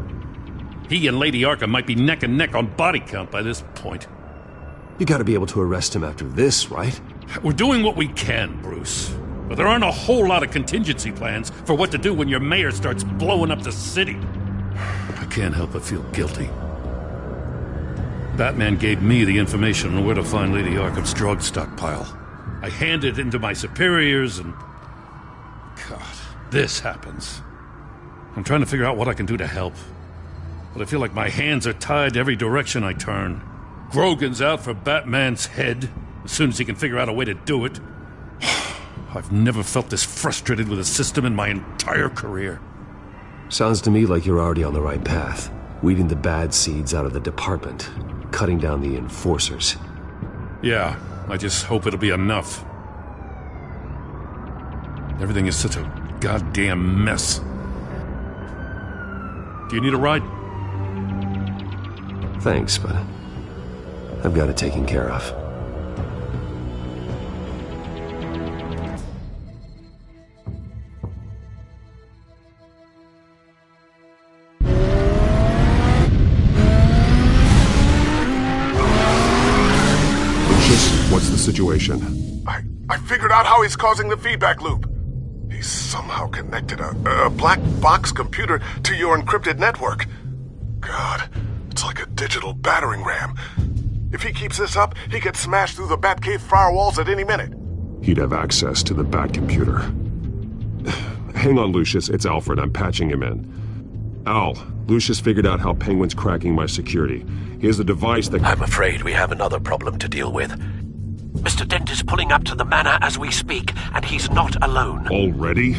He and Lady Arkham might be neck and neck on body count by this point. You gotta be able to arrest him after this, right? We're doing what we can, Bruce. But there aren't a whole lot of contingency plans for what to do when your mayor starts blowing up the city. I can't help but feel guilty. Batman gave me the information on where to find Lady Arkham's drug stockpile. I handed it into my superiors and... God, this happens. I'm trying to figure out what I can do to help. But I feel like my hands are tied every direction I turn. Grogan's out for Batman's head as soon as he can figure out a way to do it. I've never felt this frustrated with a system in my entire career. Sounds to me like you're already on the right path. Weeding the bad seeds out of the department. Cutting down the enforcers. Yeah, I just hope it'll be enough. Everything is such a goddamn mess. Do you need a ride? Thanks, but I've got it taken care of. What's the situation? I figured out how he's causing the feedback loop. He's somehow connected a black box computer to your encrypted network. God, it's like a digital battering ram. If he keeps this up, he could smash through the Batcave firewalls at any minute. He'd have access to the Bat computer. Hang on, Lucius. It's Alfred. I'm patching him in. Al, Lucius figured out how Penguin's cracking my security. He has a device that... I'm afraid we have another problem to deal with. Mr. Dent is pulling up to the manor as we speak, and he's not alone. Already?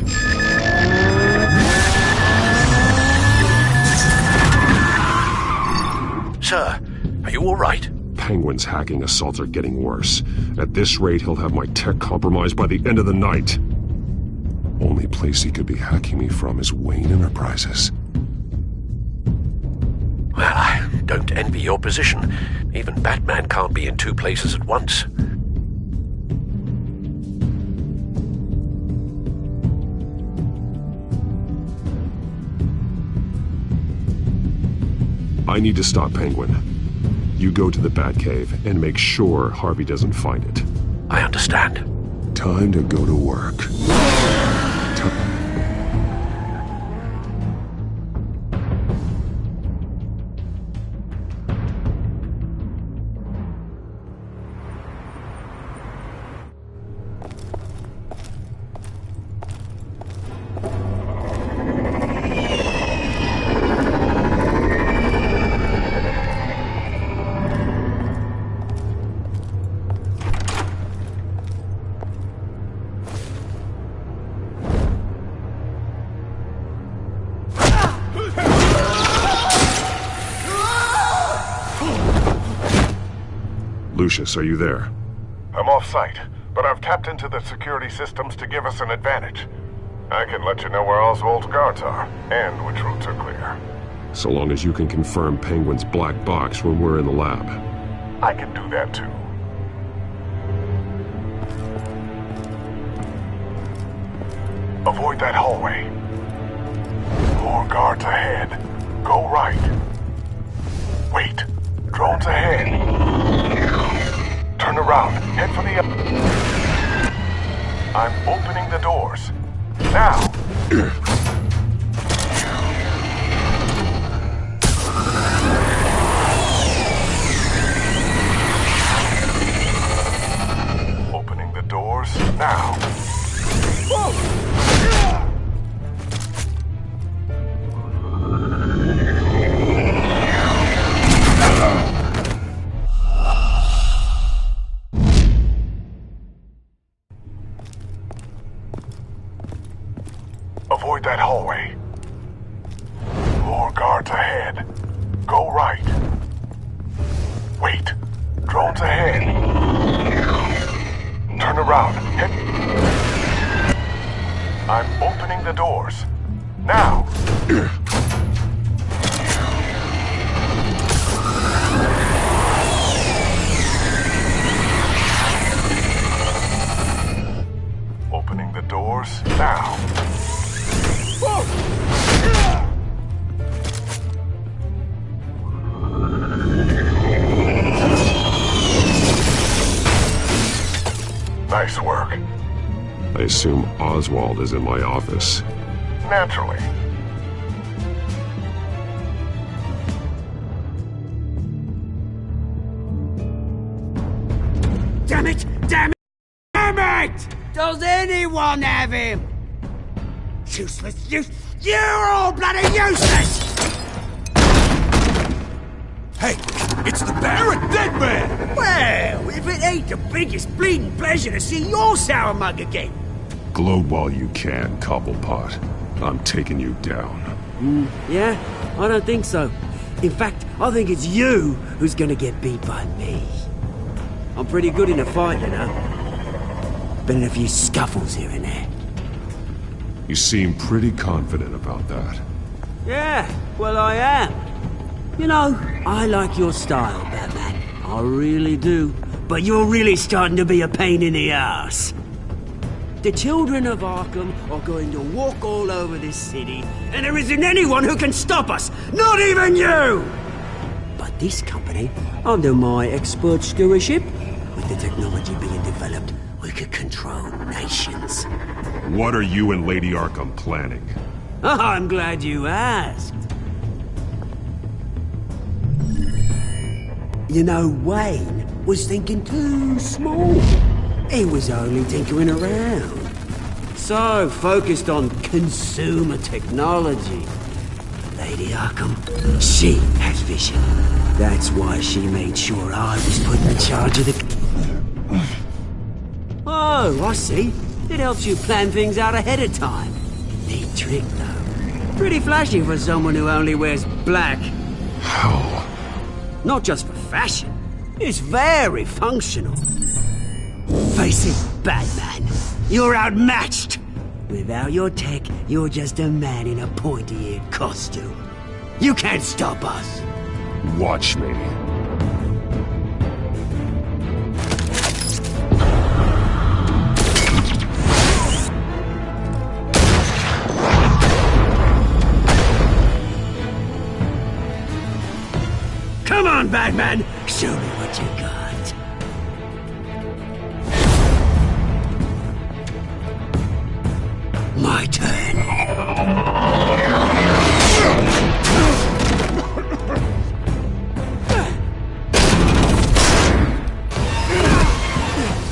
Sir, are you all right? Penguin's hacking assaults are getting worse. At this rate, he'll have my tech compromised by the end of the night. Only place he could be hacking me from is Wayne Enterprises. Well, I don't envy your position. Even Batman can't be in two places at once. I need to stop Penguin. You go to the Batcave and make sure Harvey doesn't find it. I understand. Time to go to work. Lucius, are you there? I'm off-site, but I've tapped into the security systems to give us an advantage. I can let you know where Oswald's guards are, and which routes are clear. So long as you can confirm Penguin's black box when we're in the lab. I can do that too. Avoid that hallway. More guards ahead. Go right. Wait. Drones ahead. Turn around. Head for the... I'm opening the doors. Now! Opening the doors now. Avoid that hallway. More guards ahead. Go right. Wait. Drones ahead. Turn around. Head... I'm opening the doors. Now! Opening the doors now. Nice work. I assume Oswald is in my office. Naturally. Damn it! Damn it! Damn it! Does anyone have him? Useless, you're all bloody useless! Hey, it's the Baron! You're a dead man! Well, if it ain't the biggest bleeding pleasure to see your sour mug again. Gloat while you can, Cobblepot. I'm taking you down. Yeah? I don't think so. In fact, I think it's you who's gonna get beat by me. I'm pretty good in a fight, you know. Been in a few scuffles here and there. You seem pretty confident about that. Yeah, well I am. You know, I like your style, Batman. I really do. But you're really starting to be a pain in the ass. The children of Arkham are going to walk all over this city, and there isn't anyone who can stop us! Not even you! But this company, under my expert stewardship, with the technology being developed, we could control nations. What are you and Lady Arkham planning? I'm glad you asked. You know, Wayne was thinking too small. He was only tinkering around. So focused on consumer technology. Lady Arkham, she has vision. That's why she made sure I was put in charge of the... Oh, I see. It helps you plan things out ahead of time. Neat trick, though. Pretty flashy for someone who only wears black. How? Not just for fashion. It's very functional. Face it, Batman. You're outmatched. Without your tech, you're just a man in a pointy-eared costume. You can't stop us. Watch me. Come on, Batman! Show me what you got. My turn.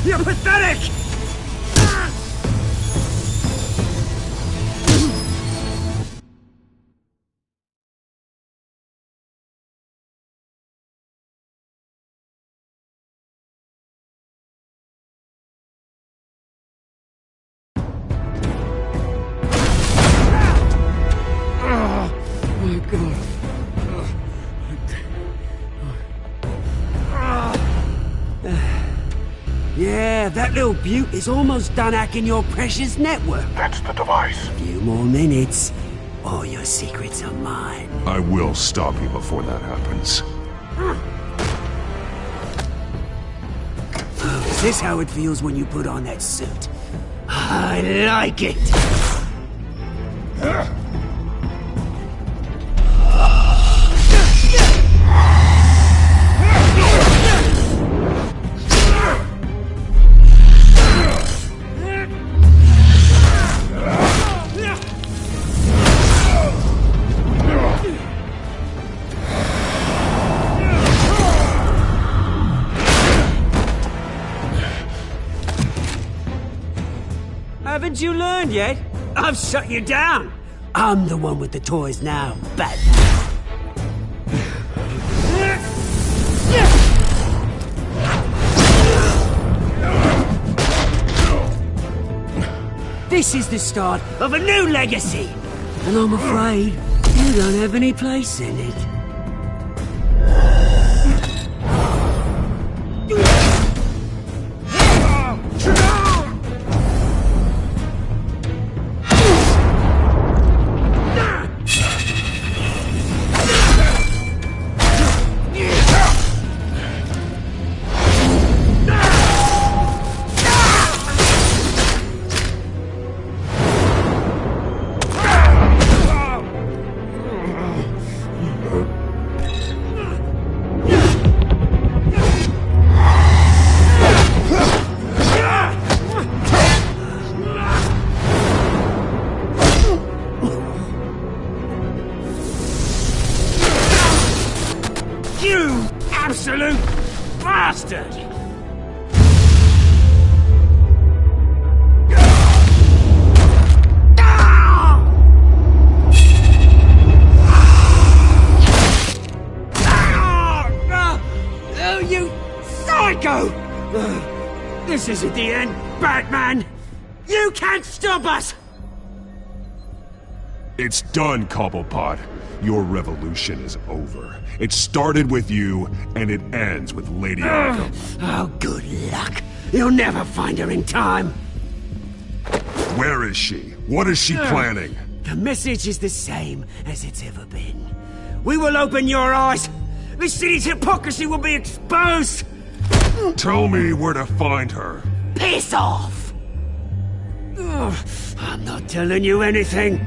You're pathetic! Yeah, that little beaut is almost done hacking your precious network. That's the device. Few more minutes, all your secrets are mine. I will stop you before that happens. Oh, is this how it feels when you put on that suit? I like it! Haven't you learned yet? I've shut you down. I'm the one with the toys now, Batman. This is the start of a new legacy, and I'm afraid you don't have any place in it. You absolute bastard! Oh, you psycho! This isn't the end, Batman! You can't stop us! It's done, Cobblepot. Your revolution is over. It started with you, and it ends with Lady Arkham. Oh, good luck. You'll never find her in time. Where is she? What is she planning? The message is the same as it's ever been. We will open your eyes. The city's hypocrisy will be exposed. Tell me where to find her. Piss off! I'm not telling you anything.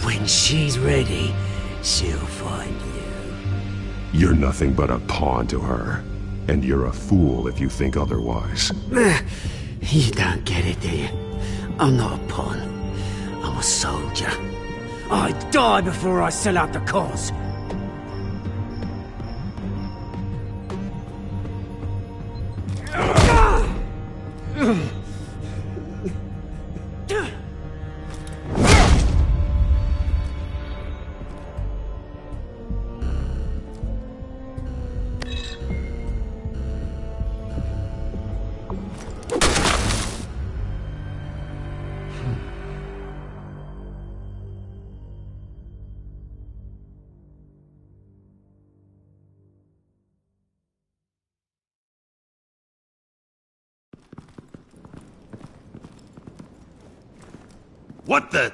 When she's ready, she'll find you. You're nothing but a pawn to her. And you're a fool if you think otherwise. You don't get it, do you? I'm not a pawn. I'm a soldier. I die before I sell out the cause. What the?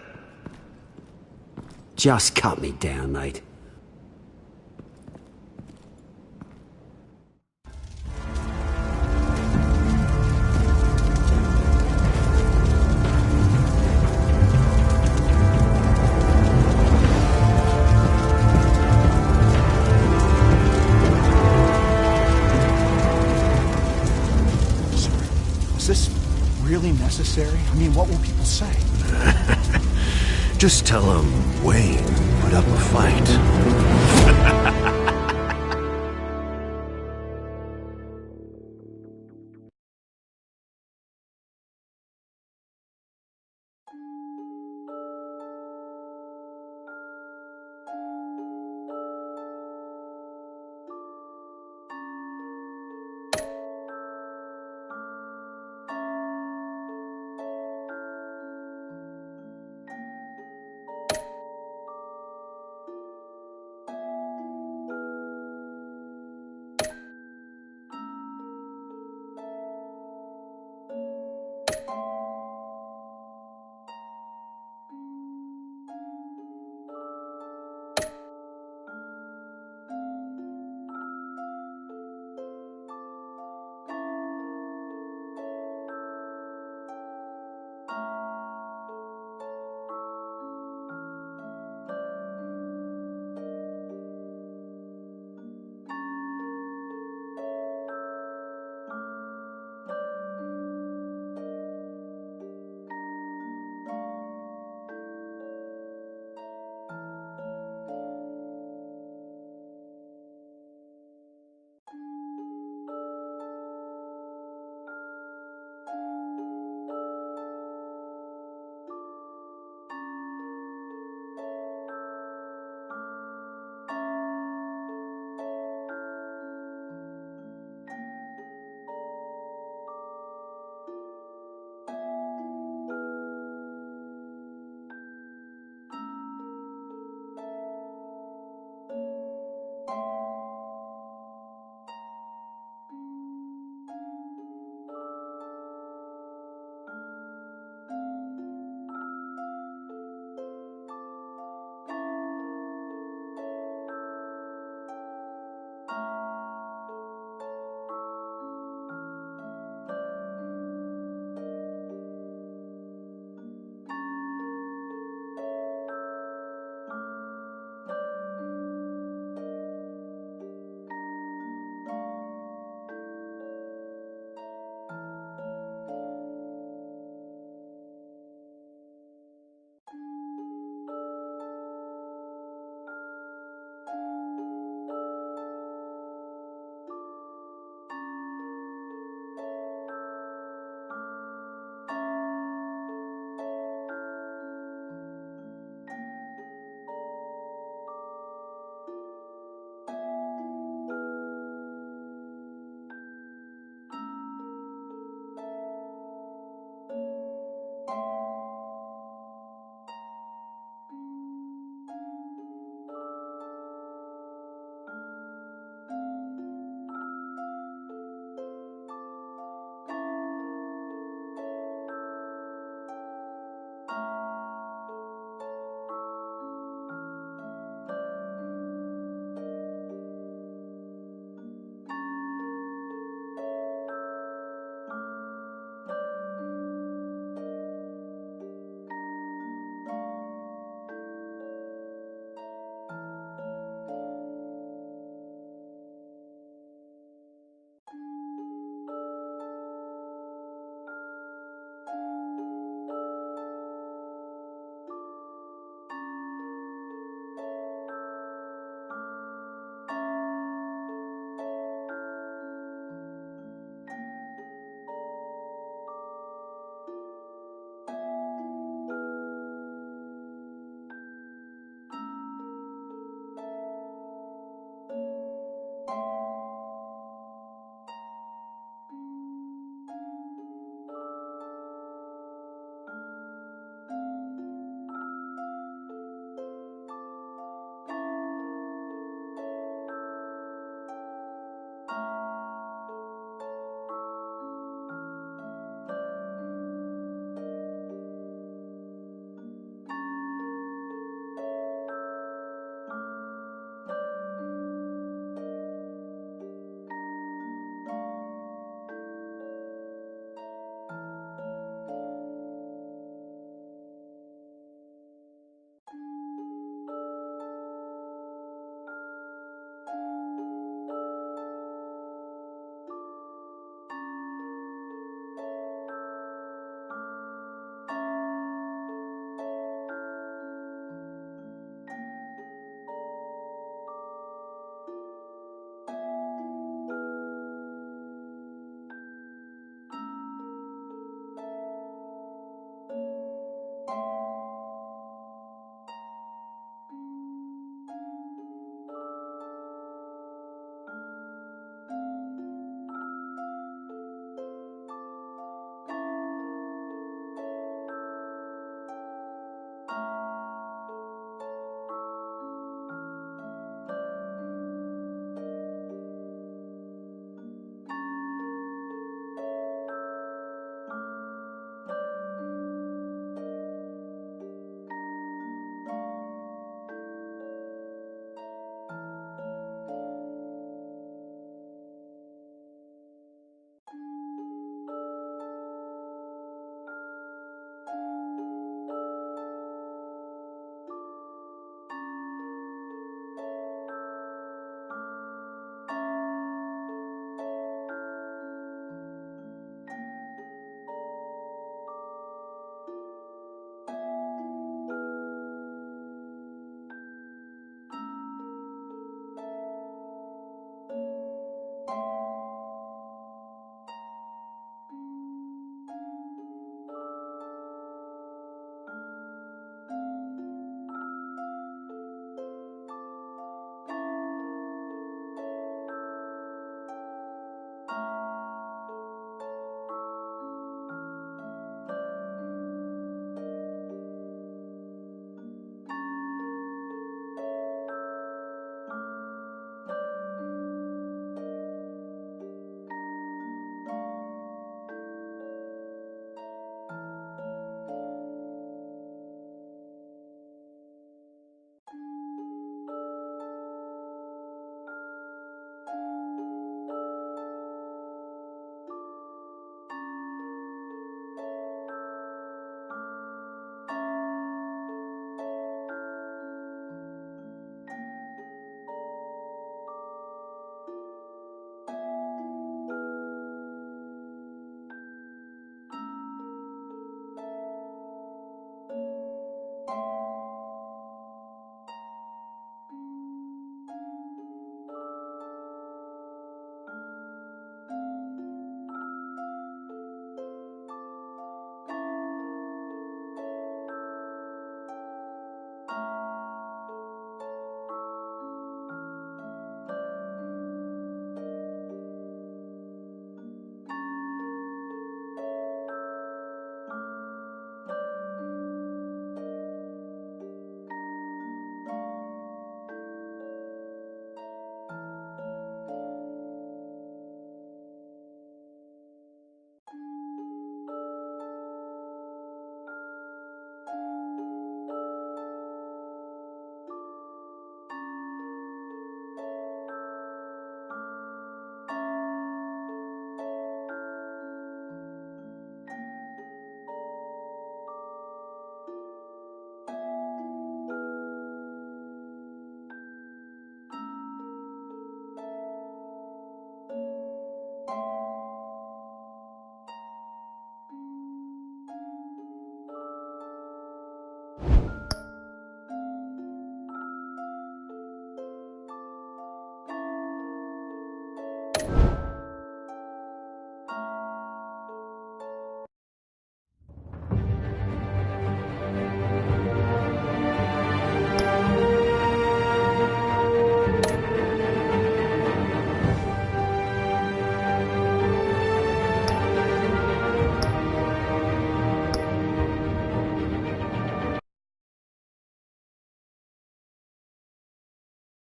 Just cut me down, mate. Is this really necessary? I mean, what will people say? Just tell him Wayne put up a fight.